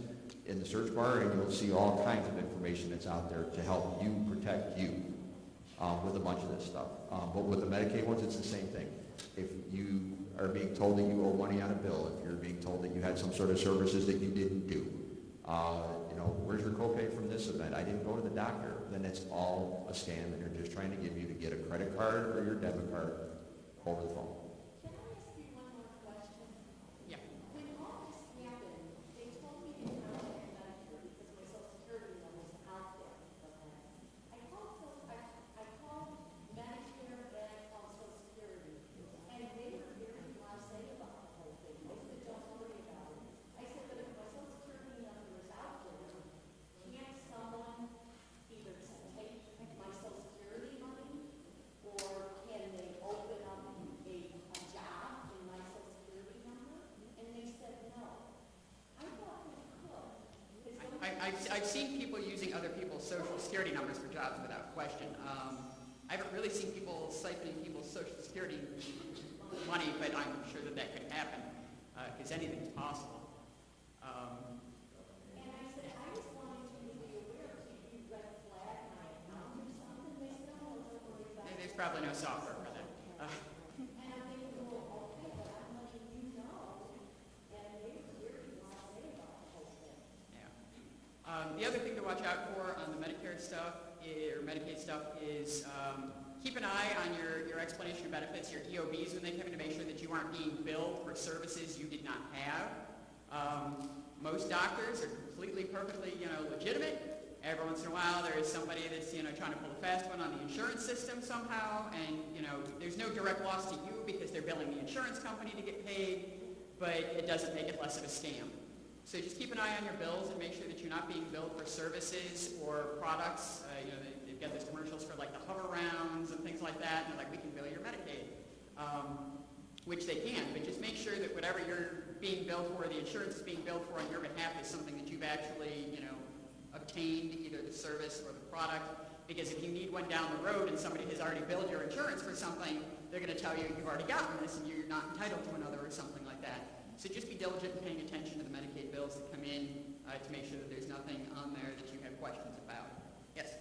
in the search bar, and you'll see all kinds of information that's out there to help you protect you with a bunch of this stuff. But with the Medicaid ones, it's the same thing. If you are being told that you owe money on a bill, if you're being told that you had some sort of services that you didn't do, where's your copay from this event? I didn't go to the doctor. Then it's all a scam, and they're just trying to get you to get a credit card or your debit card over the phone. Can I ask you one more question? Yeah. When all this happened, they told me to contact Medicare because my Social Security number was out there. I called Medicare and I called Social Security, and they were very blasé about the whole thing. They said, don't worry about it. I said, but if my Social Security number is out there, can't someone either take my Social Security money, or can they open up a job in my Social Security number? And they said no. I thought they could. I've seen people using other people's Social Security numbers for jobs without question. I haven't really seen people siphoning people's Social Security money, but I'm sure that could happen, because anything's possible. And I said, I just wanted you to be aware, if you red flag my account or something. They said, oh, don't worry about it. There's probably no software for that. And I'm thinking, well, okay, but I'm letting you know. And they were very blasé about the whole thing. Yeah. The other thing to watch out for on the Medicare stuff or Medicaid stuff is keep an eye on your explanation of benefits, your EOBs when they come in, to make sure that you aren't being billed for services you did not have. Most doctors are completely, perfectly, legitimate. Every once in a while, there is somebody that's, trying to pull a fast one on the insurance system somehow, and, there's no direct loss to you because they're billing the insurance company to get paid, but it doesn't make it less of a scam. So just keep an eye on your bills and make sure that you're not being billed for services or products. They've got those commercials for like the hover rounds and things like that, and they're like, we can bill your Medicaid, which they can, but just make sure that whatever you're being billed for, the insurance is being billed for on your behalf, is something that you've actually, obtained, either the service or the product. Because if you need one down the road and somebody has already billed your insurance for something, they're going to tell you you've already gotten this and you're not entitled to another or something like that. So just be diligent in paying attention to the Medicaid bills that come in to make sure that there's nothing on there that you have questions about. Yes?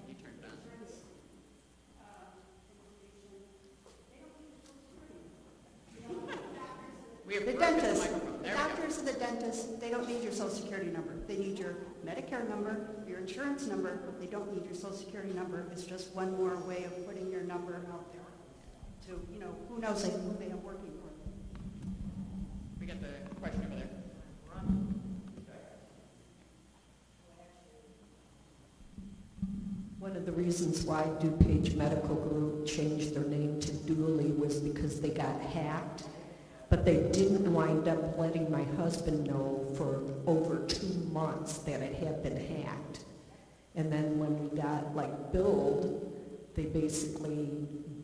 You turned it on. The dentist, doctors and the dentist, they don't need your Social Security number. They need your Medicare number, your insurance number. They don't need your Social Security number. It's just one more way of putting your number out there to, who knows who they are working for. We got the question over there. One of the reasons why DuPage Medical Group changed their name to Dooley was because they got hacked, but they didn't wind up letting my husband know for over 2 months that it had been hacked. And then when we got billed, they basically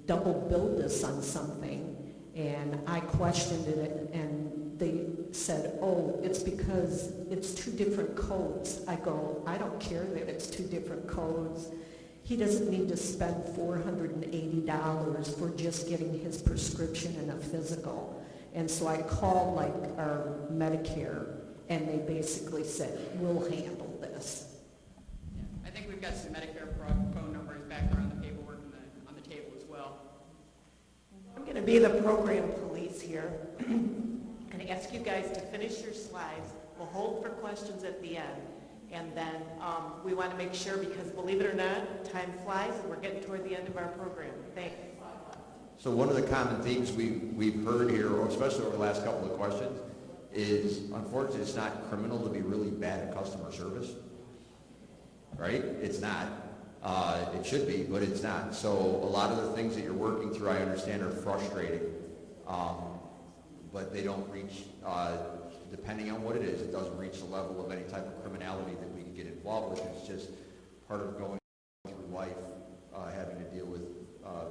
double billed us on something, and I questioned it, and they said, oh, it's because it's 2 different codes. I go, I don't care that it's 2 different codes. He doesn't need to spend $480 for just getting his prescription and a physical. And so I called our Medicare, and they basically said, we'll handle this. Yeah. I think we've got some Medicare phone numbers back there on the paperwork on the table as well. I'm going to be the program police here and ask you guys to finish your slides. We'll hold for questions at the end. And then we want to make sure, because believe it or not, time flies and we're getting toward the end of our program. Thanks. So one of the common themes we've heard here, or especially over the last couple of questions, is unfortunately it's not criminal to be really bad at customer service, right? It's not. It should be, but it's not. So a lot of the things that you're working through, I understand, are frustrating, but they don't reach, depending on what it is, it doesn't reach the level of any type of criminality that we can get involved with. It's just part of going through life, having to deal with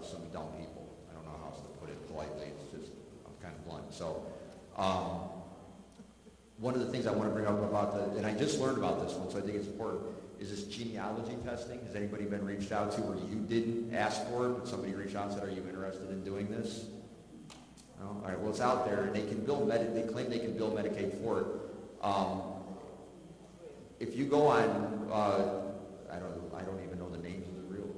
some dumb people. I don't know how else to put it politely. It's just, I'm kind of blunt. So one of the things I want to bring up about and I just learned about this one, so I think it's important, is this genealogy testing. Has anybody been reached out to where you didn't ask for it, but somebody reached out and said, are you interested in doing this? No? All right, well, it's out there, and they can bill they claim they can bill Medicaid for it. If you go on, I don't even know the names of the real.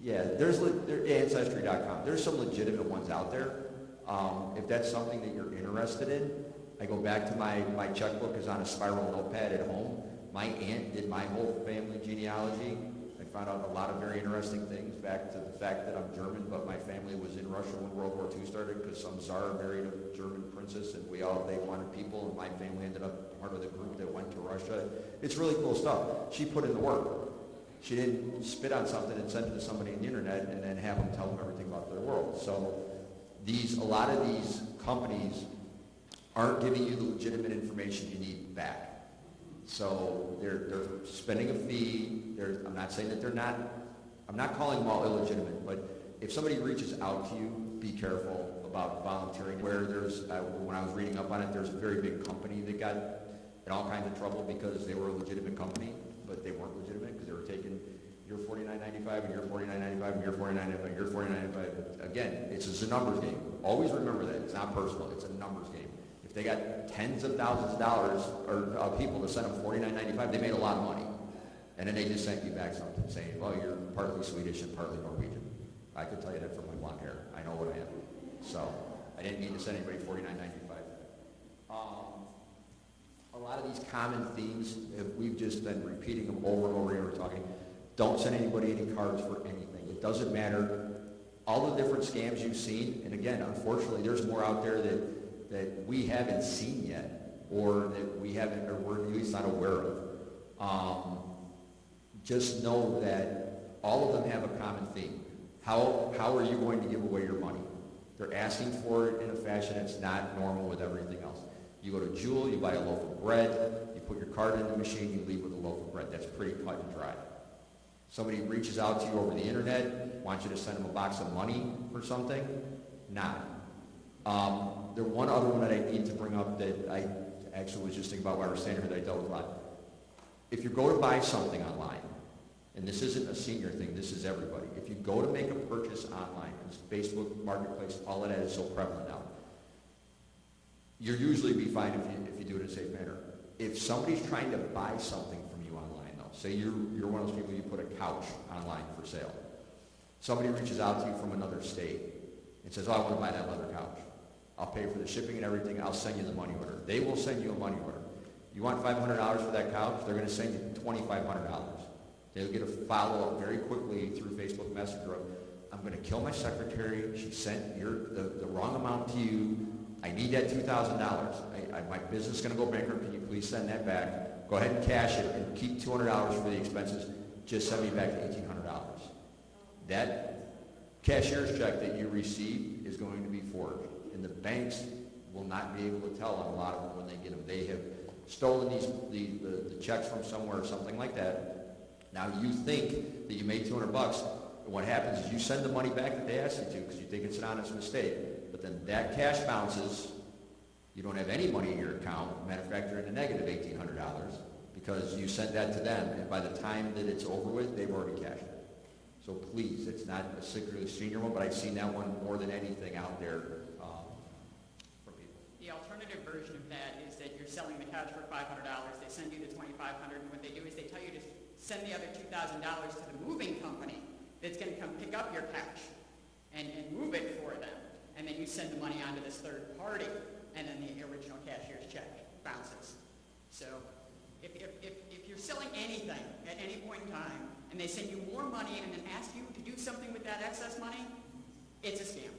Yeah, there's Ancestry.com. There's some legitimate ones out there. If that's something that you're interested in, I go back to my checkbook is on a spiral notepad at home. My aunt did my whole family genealogy. I found out a lot of very interesting things, back to the fact that I'm German, but my family was in Russia when World War II started because some czar married a German princess, and they wanted people, and my family ended up part of the group that went to Russia. It's really cool stuff. She put in the work. She didn't spit on something and send it to somebody on the internet and then have them tell them everything about their world. So a lot of these companies aren't giving you the legitimate information you need back. So they're spending a fee. I'm not saying that they're not. I'm not calling them all illegitimate, but if somebody reaches out to you, be careful about volunteering. Where when I was reading up on it, there's a very big company that got in all kinds of trouble because they were a legitimate company, but they weren't legitimate because they were taking your $49.95 and your $49.95 and your $49.95 and your $49.95. Again, it's just a numbers game. Always remember that. It's not personal. It's a numbers game. They got tens of thousands of dollars or people to send them $49.95. They made a lot of money. And then they just sent you back something saying, well, you're partly Swedish and partly Norwegian. I could tell you that from my blonde hair. I know what I am. So I didn't need to send anybody $49.95. A lot of these common themes, we've just been repeating them over and over again. We're talking, don't send anybody any cards for anything. It doesn't matter. All the different scams you've seen, and again, unfortunately, there's more out there that we haven't seen yet, or that we haven't, or we're at least not aware of. Just know that all of them have a common theme. How are you going to give away your money? They're asking for it in a fashion that's not normal with everything else. You go to Jewel, you buy a loaf of bread, you put your card in the machine, you leave with a loaf of bread. That's pretty cut and dry. Somebody reaches out to you over the internet, wants you to send them a box of money for something, not. There's one other one that I need to bring up that I actually was just thinking about while I was standing here that I dealt with a lot. If you go to buy something online, and this isn't a senior thing, this is everybody. If you go to make a purchase online, because Facebook, Marketplace, all of that is so prevalent now, you'll usually be fine if you do it in a safe manner. If somebody's trying to buy something from you online, though, say you're one of those people, you put a couch online for sale. Somebody reaches out to you from another state and says, oh, I want to buy that leather couch. I'll pay for the shipping and everything. I'll send you the money order. They will send you a money order. You want $500 for that couch? They're going to send you $2,500. They'll get a follow-up very quickly through Facebook Messenger of, I'm going to kill my secretary. She sent the wrong amount to you. I need that $2,000. My business is going to go bankrupt. Can you please send that back? Go ahead and cash it and keep $200 for the expenses. Just send me back $1,800. That cashier's check that you receive is going to be forged. And the banks will not be able to tell on a lot of them when they get them. They have stolen the checks from somewhere or something like that. Now you think that you made $200, and what happens is you send the money back that they asked you to because you think it's an honest mistake. But then that cash bounces. You don't have any money in your account. Matter of fact, you're in a negative $1,800 because you sent that to them, and by the time that it's over with, they've already cashed it. So please, it's not a particularly senior one, but I've seen that one more than anything out there from people. The alternative version of that is that you're selling the couch for $500. They send you the $2,500, and what they do is they tell you to send the other $2,000 to the moving company that's going to come pick up your couch and move it for them. And then you send the money on to this third party, and then the original cashier's check bounces. So if you're selling anything at any point in time, and they send you more money and then ask you to do something with that excess money, It's a scam.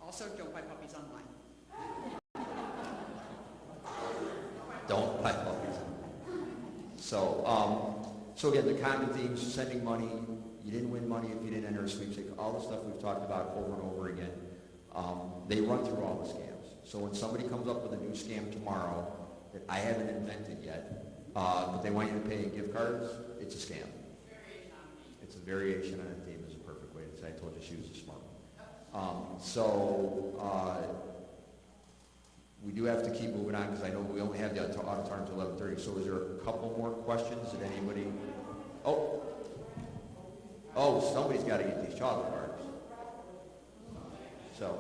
Also, don't buy puppies online. Don't buy puppies. So again, the common themes, sending money, you didn't win money if you didn't enter a sweepstakes, all the stuff we've talked about over and over again. They run through all the scams. So when somebody comes up with a new scam tomorrow that I haven't invented yet, but they want you to pay in gift cards, it's a scam. It's a variation on a theme is a perfect way to say. I told you she was a smart one. We do have to keep moving on because I know we only have the auditorium till 11:30. So is there a couple more questions? Did anybody? Oh, somebody's got to get these chocolate bars. So,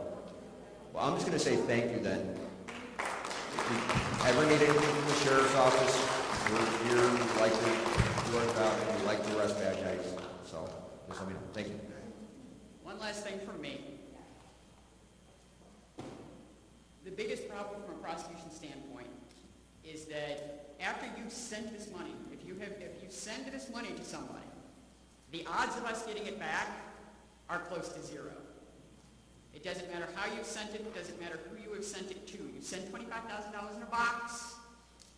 well, I'm just going to say thank you then. If you ever need anything from the sheriff's office, we're here. We like to do our job. We like to arrest bad guys. So, just let me know. Thank you. One last thing from me. The biggest problem from a prosecution standpoint is that after you've sent this money, if you send this money to somebody, the odds of us getting it back are close to zero. It doesn't matter how you've sent it. It doesn't matter who you have sent it to. You send $25,000 in a box,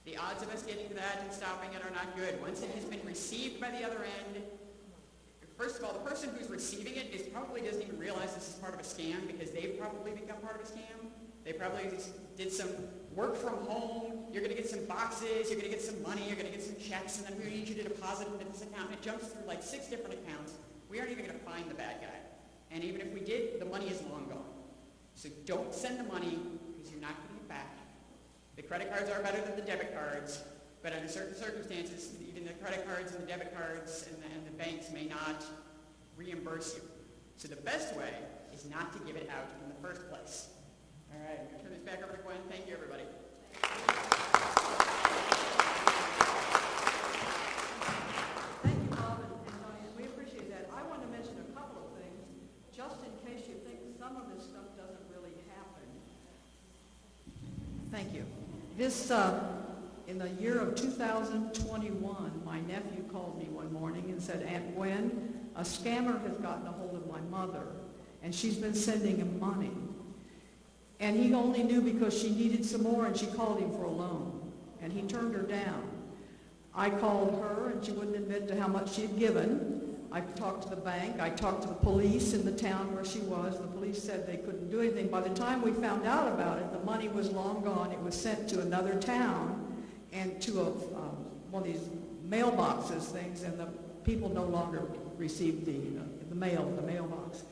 the odds of us getting to that and stopping it are not good. Once it has been received by the other end, first of all, the person who's receiving it probably doesn't even realize this is part of a scam because they've probably become part of a scam. They probably did some work from home. You're going to get some boxes. You're going to get some money. You're going to get some checks. And then we need you to deposit into this account. And it jumps through like 6 different accounts. We aren't even going to find the bad guy. And even if we did, the money is long gone. So don't send the money because you're not getting it back. The credit cards are better than the debit cards. But under certain circumstances, even the credit cards and the debit cards and the banks may not reimburse you. So the best way is not to give it out in the first place. All right, I'm going to turn this back over to Gwen. Thank you, everybody. Thank you, Bob and Diane. We appreciate that. I want to mention a couple of things, just in case you think some of this stuff doesn't really happen. Thank you. This, in the year of 2021, my nephew called me one morning and said, Aunt Gwen, a scammer has gotten a hold of my mother, and she's been sending him money. And he only knew because she needed some more and she called him for a loan. And he turned her down. I called her and she wouldn't admit to how much she had given. I talked to the bank. I talked to the police in the town where she was. The police said they couldn't do anything. By the time we found out about it, the money was long gone. It was sent to another town and to one of these mailboxes things, and the people no longer received the mailbox.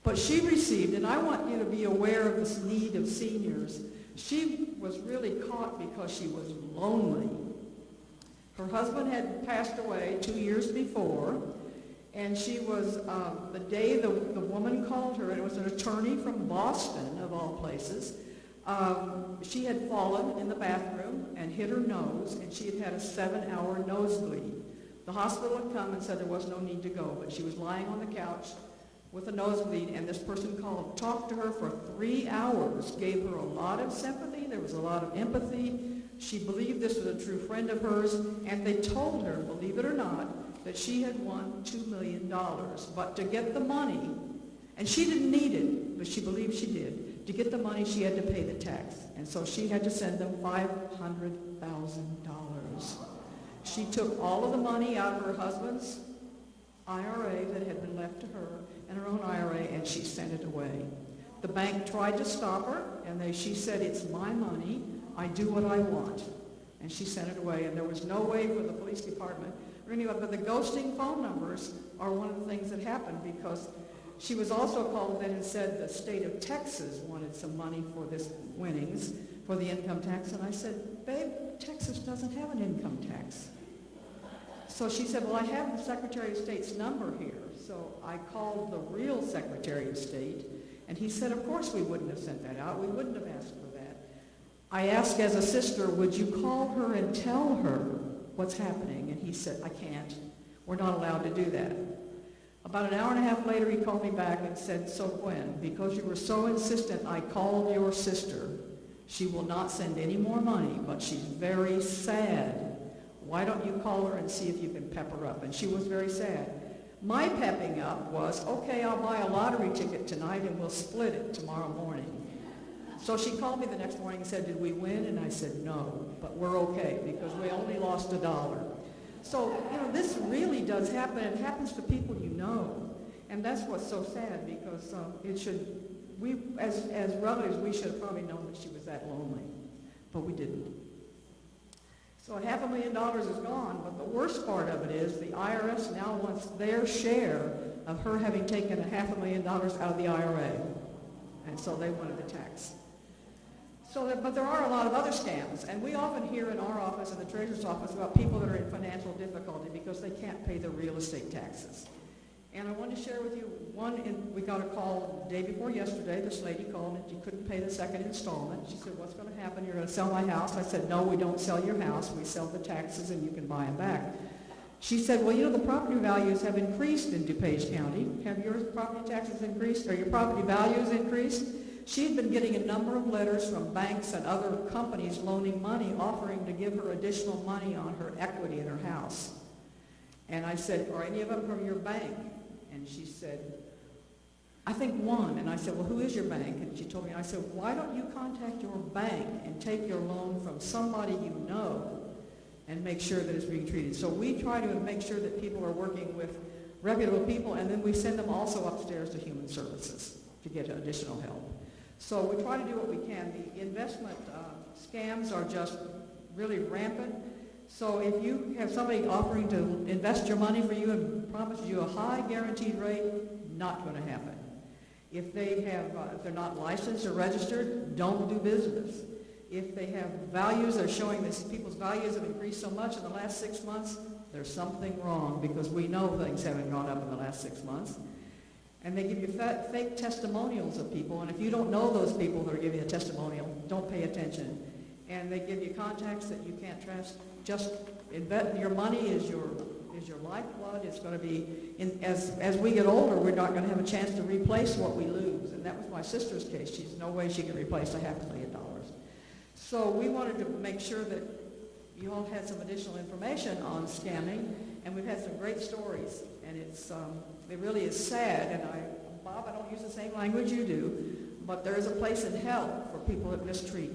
But she received, and I want you to be aware of this need of seniors. She was really caught because she was lonely. Her husband had passed away 2 years before, and she was, the day the woman called her, and it was an attorney from Boston, of all places, she had fallen in the bathroom and hit her nose, and she had had a 7-hour nosebleed. The hospital had come and said there was no need to go, but she was lying on the couch with a nosebleed, and this person called, talked to her for 3 hours, gave her a lot of sympathy, there was a lot of empathy. She believed this was a true friend of hers, and they told her, believe it or not, that she had won $2 million. But to get the money, and she didn't need it, but she believed she did, to get the money she had to pay the tax. And so she had to send them $500,000. She took all of the money out of her husband's IRA that had been left to her, and her own IRA, and she sent it away. The bank tried to stop her, and she said, it's my money, I do what I want. And she sent it away, and there was no way for the police department or anyone, but the ghosting phone numbers are one of the things that happened, because she was also called then and said the state of Texas wanted some money for this winnings, for the income tax, and I said, babe, Texas doesn't have an income tax. So she said, well, I have the Secretary of State's number here. So I called the real Secretary of State, and he said, of course we wouldn't have sent that out. We wouldn't have asked for that. I asked as a sister, would you call her and tell her what's happening? And he said, I can't. We're not allowed to do that. About an hour and a half later, he called me back and said, so Gwen, because you were so insistent, I called your sister. She will not send any more money, but she's very sad. Why don't you call her and see if you can pep her up? And she was very sad. My pepping up was, okay, I'll buy a lottery ticket tonight and we'll split it tomorrow morning. So she called me the next morning and said, did we win? And I said, no, but we're okay because we only lost $1. So, this really does happen. It happens to people you know. And that's what's so sad because we, as relatives, we should have probably known that she was that lonely, but we didn't. So $500,000 is gone, but the worst part of it is the IRS now wants their share of her having taken $500,000 out of the IRA, and so they wanted the tax. But there are a lot of other scams, and we often hear in our office, in the treasurer's office, about people that are in financial difficulty because they can't pay their real estate taxes. And I wanted to share with you we got a call the day before yesterday. This lady called and she couldn't pay the second installment. She said, what's going to happen? You're going to sell my house? I said, no, we don't sell your house. We sell the taxes and you can buy them back. She said, well, the property values have increased in DuPage County. Have your property taxes increased or your property values increased? She'd been getting a number of letters from banks and other companies loaning money, offering to give her additional money on her equity in her house. And I said, are any of them from your bank? And she said, I think one. And I said, well, who is your bank? And she told me, I said, why don't you contact your bank and take your loan from somebody you know and make sure that it's being treated. So we try to make sure that people are working with reputable people, and then we send them also upstairs to Human Services to get additional help. So we try to do what we can. The investment scams are just really rampant. So if you have somebody offering to invest your money for you and promises you a high guaranteed rate, not going to happen. If they're not licensed or registered, don't do business. If they have values that are showing that people's values have increased so much in the last 6 months, there's something wrong because we know things haven't gone up in the last 6 months. And they give you fake testimonials of people, and if you don't know those people that are giving you a testimonial, don't pay attention. And they give you contacts that you can't trust. Just invest. Your money is your lifeblood. It's going to be, as we get older, we're not going to have a chance to replace what we lose. And that was my sister's case. She's no way she can replace $500,000. So we wanted to make sure that you all had some additional information on scamming, and we've had some great stories. And it really is sad. And Bob, I don't use the same language you do, but there is a place in hell for people that mistreat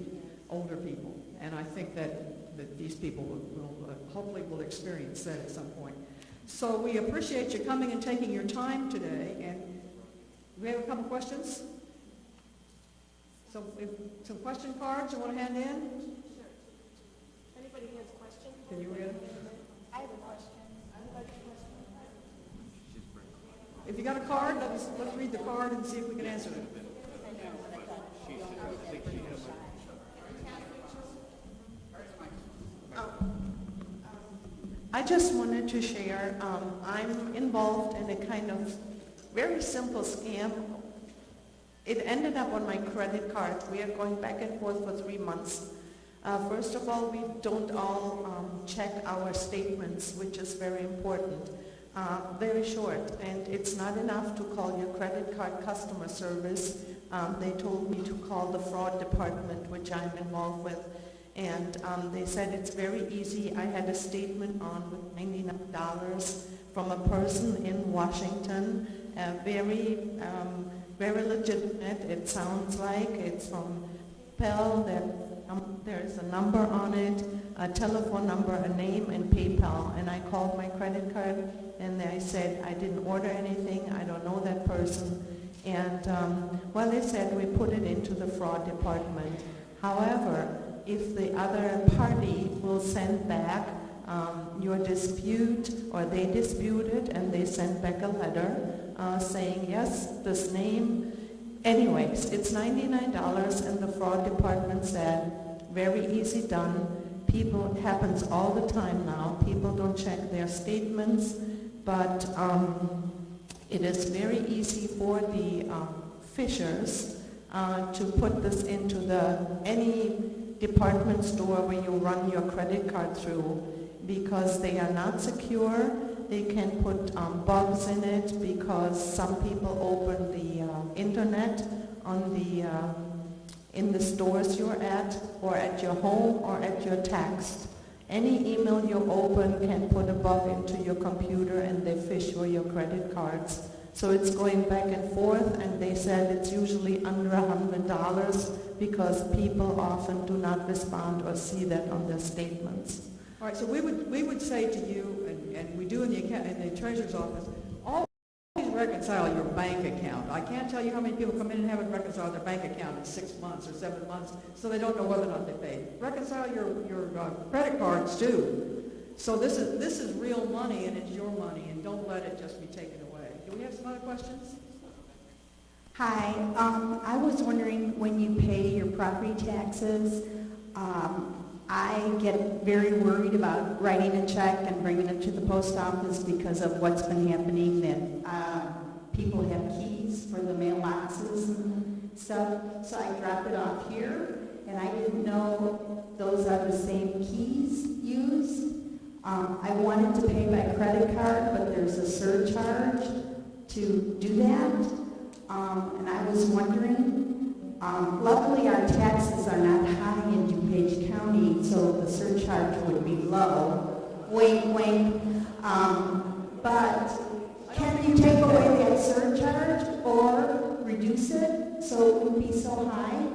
older people. And I think that these people hopefully will experience that at some point. So we appreciate you coming and taking your time today. And we have a couple questions. So some question cards you want to hand in? Sure. Anybody has a question? Can you read it? I have a question. If you got a card, let's read the card and see if we can answer it. I just wanted to share, I'm involved in a kind of very simple scam. It ended up on my credit card. We are going back and forth for 3 months. First of all, we don't all check our statements, which is very important. Very short, and it's not enough to call your credit card customer service. They told me to call the fraud department, which I'm involved with, and they said it's very easy. I had a statement on with $99 from a person in Washington, very legitimate. It sounds like it's from PayPal. There's a number on it, a telephone number, a name, and PayPal. And I called my credit card, and I said I didn't order anything. I don't know that person. And well, they said we put it into the fraud department. However, if the other party will send back your dispute, or they dispute it, and they send back a letter saying yes, this name. Anyways, it's $99, and the fraud department said, very easy done. People, it happens all the time now. People don't check their statements, but it is very easy for the fishers to put this into any department store where you run your credit card through, because they are not secure. They can put bugs in it because some people open the internet on in the stores you're at, or at your home, or at your tax. Any email you open can put a bug into your computer and they fish for your credit cards. So it's going back and forth, and they said it's usually under $100 because people often do not respond or see that on their statements. All right, so we would say to you, and we do in the treasurer's office, always reconcile your bank account. I can't tell you how many people come in and haven't reconciled their bank account in 6 months or 7 months, so they don't know whether or not they paid. Reconcile your credit cards too. So this is real money, and it's your money, and don't let it just be taken away. Do we have some other questions? Hi, I was wondering when you pay your property taxes, I get very worried about writing a check and bringing it to the post office because of what's been happening, that people have keys for the mailboxes and stuff, so I drop it off here, and I didn't know those are the same keys used. I wanted to pay by credit card, but there's a surcharge to do that, and I was wondering, luckily our taxes are not high in DuPage County, so the surcharge would be low, wink wink, but can you take away that surcharge or reduce it so it wouldn't be so high?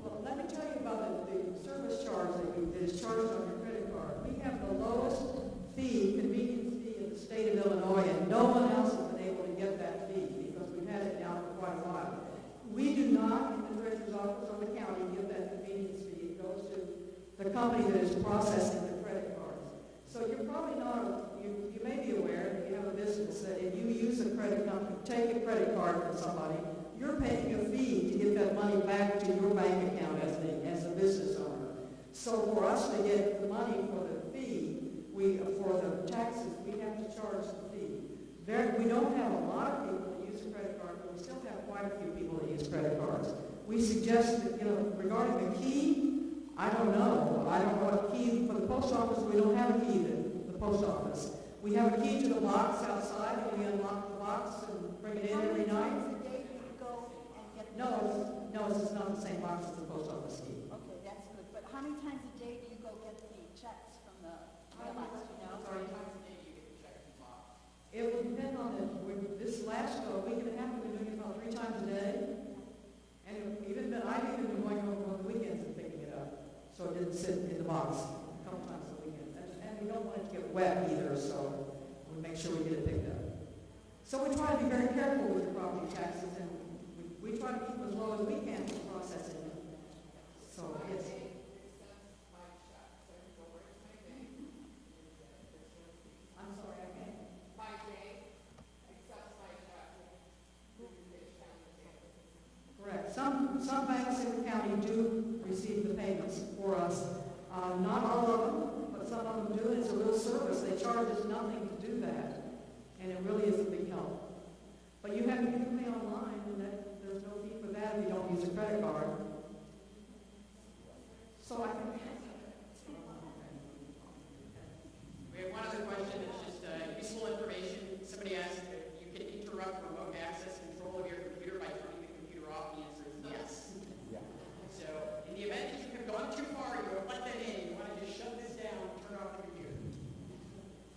Well, let me tell you about the service charge that is charged on your credit card. We have the lowest convenience fee in the state of Illinois, and no one else has been able to get that fee because we've had it now for quite a while. We do not, in the treasurer's office or the county, give that convenience fee. It goes to the company that is processing the credit cards. So you're probably not, you may be aware that you have a business that if you use a credit company, take a credit card from somebody, you're paying a fee to get that money back to your bank account as a business owner. So for us to get the money for the fee, for the taxes, we have to charge the fee. We don't have a lot of people that use a credit card, but we still have quite a few people that use credit cards. We suggest that, regarding the key, I don't know. I don't know what key for the post office. We don't have a key to the post office. We have a key to the box outside, and we unlock the box and bring it in every night. No, it's not the same box as the post office key. Okay, that's good. But how many times a day do you go get the checks from the mailbox, you know? How many times a day do you get the check from Bob? It will depend on this last week and a half, we've been doing it about 3 times a day. And I've even been going over on the weekends and picking it up. So it didn't sit in the box a couple times a weekend. And we don't want it to get wet either, so we make sure we get it picked up. So we try to be very careful with the property taxes, and we try to keep them as low as we can for processing them. So, yes. I'm sorry, I can't. Correct. Some banks in the county do receive the payments for us. Not all of them, but some of them do. It's a real service. They charge us nothing to do that, and it really is a big help. But you can pay online, and there's no fee for that if you don't use a credit card. So I think. We have one other question. It's just useful information. Somebody asked if you can interrupt remote access control of your computer by turning the computer off. The answer is yes. Yeah. So in the event that you have gone too far, you have let that in, you want to just shut this down, turn off the computer.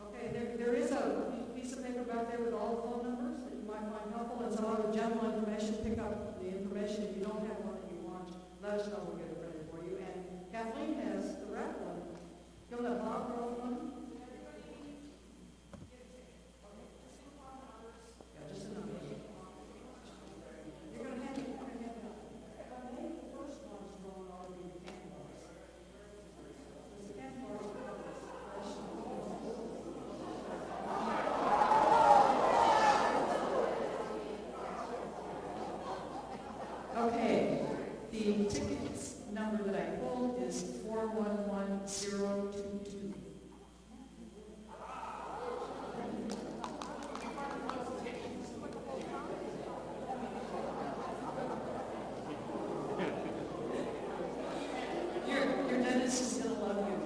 Okay, there is a piece of paper back there with all the phone numbers that you might find helpful, and some other general information. Pick up the information. If you don't have one that you want, let us know. We'll get it ready for you. And Kathleen has the raffle. You'll let Bob roll one. Yeah, just a number. You're going to have to the first one's going on the candles. The candles. Okay, the tickets number that I pulled is 411022. Your dentist is going to love you.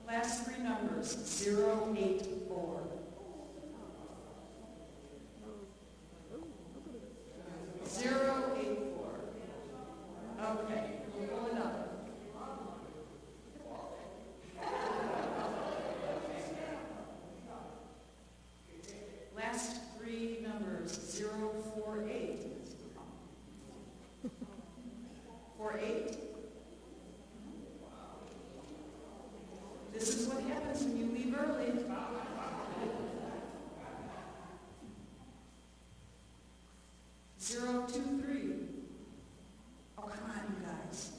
Last 3 numbers, 084. 084. Okay, we'll pull it This is what happens when you leave early. Zero, two, three. Oh, come on, you guys.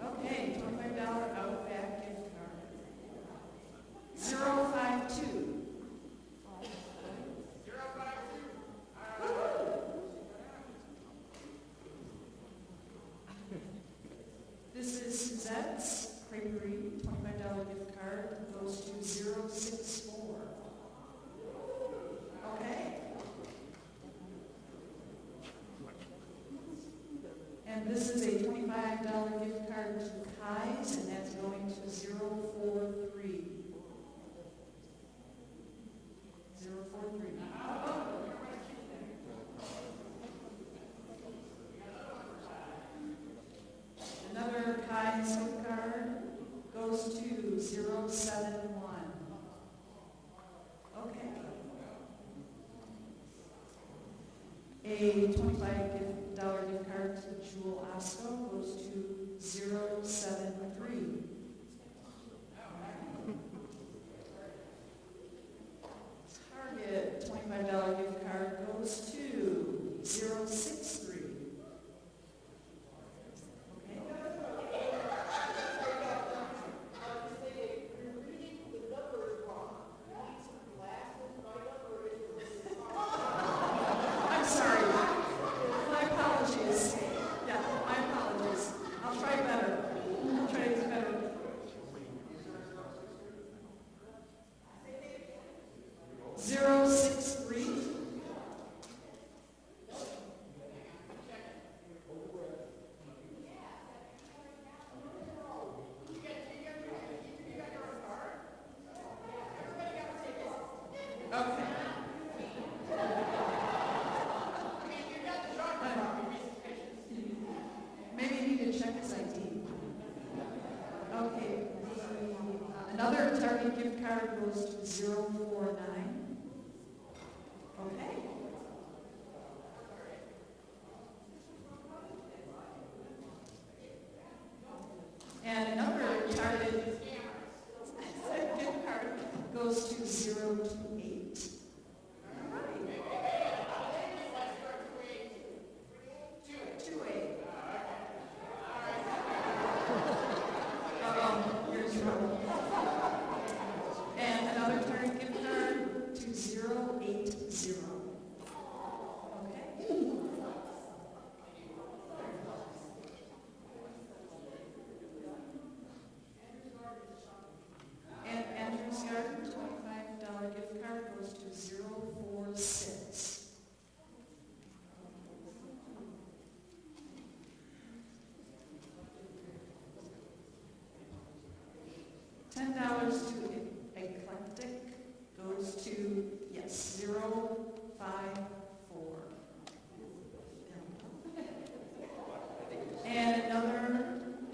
Okay, $25 Outback gift card. 052. This is Suzette's Creperie, $25 gift card, goes to 064. Okay. And this is a $25 gift card to Kai's, and that's going to 043. 043. Another Kai's gift card goes to 071. Okay. A $25 gift card to Jewel Osco goes to 073. Target $25 gift card goes to 063. I'm sorry. My apologies. Yeah, my apologies. I'll try better. I'll try to do better. 063. Okay. Maybe you need to check his ID. Okay. Another Target gift card goes to 049. Okay. And another Target gift card goes to 028. All right. 28. You're in trouble. And another Target gift card to 080. Okay. And Andrew's Garden, $25 gift card goes to 046. $10 to Eclectic goes to, yes, 054. And another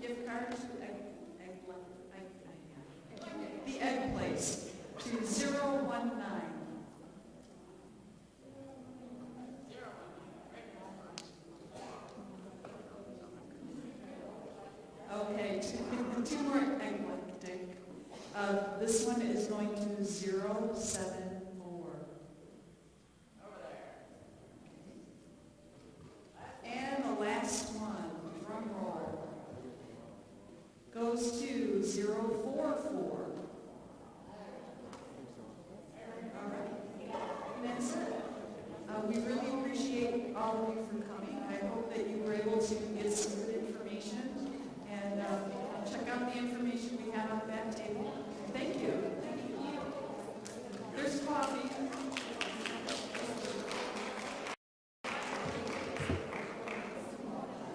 gift card to the Egg Place to 019. Okay, two more Eclectic. This one is going to 070.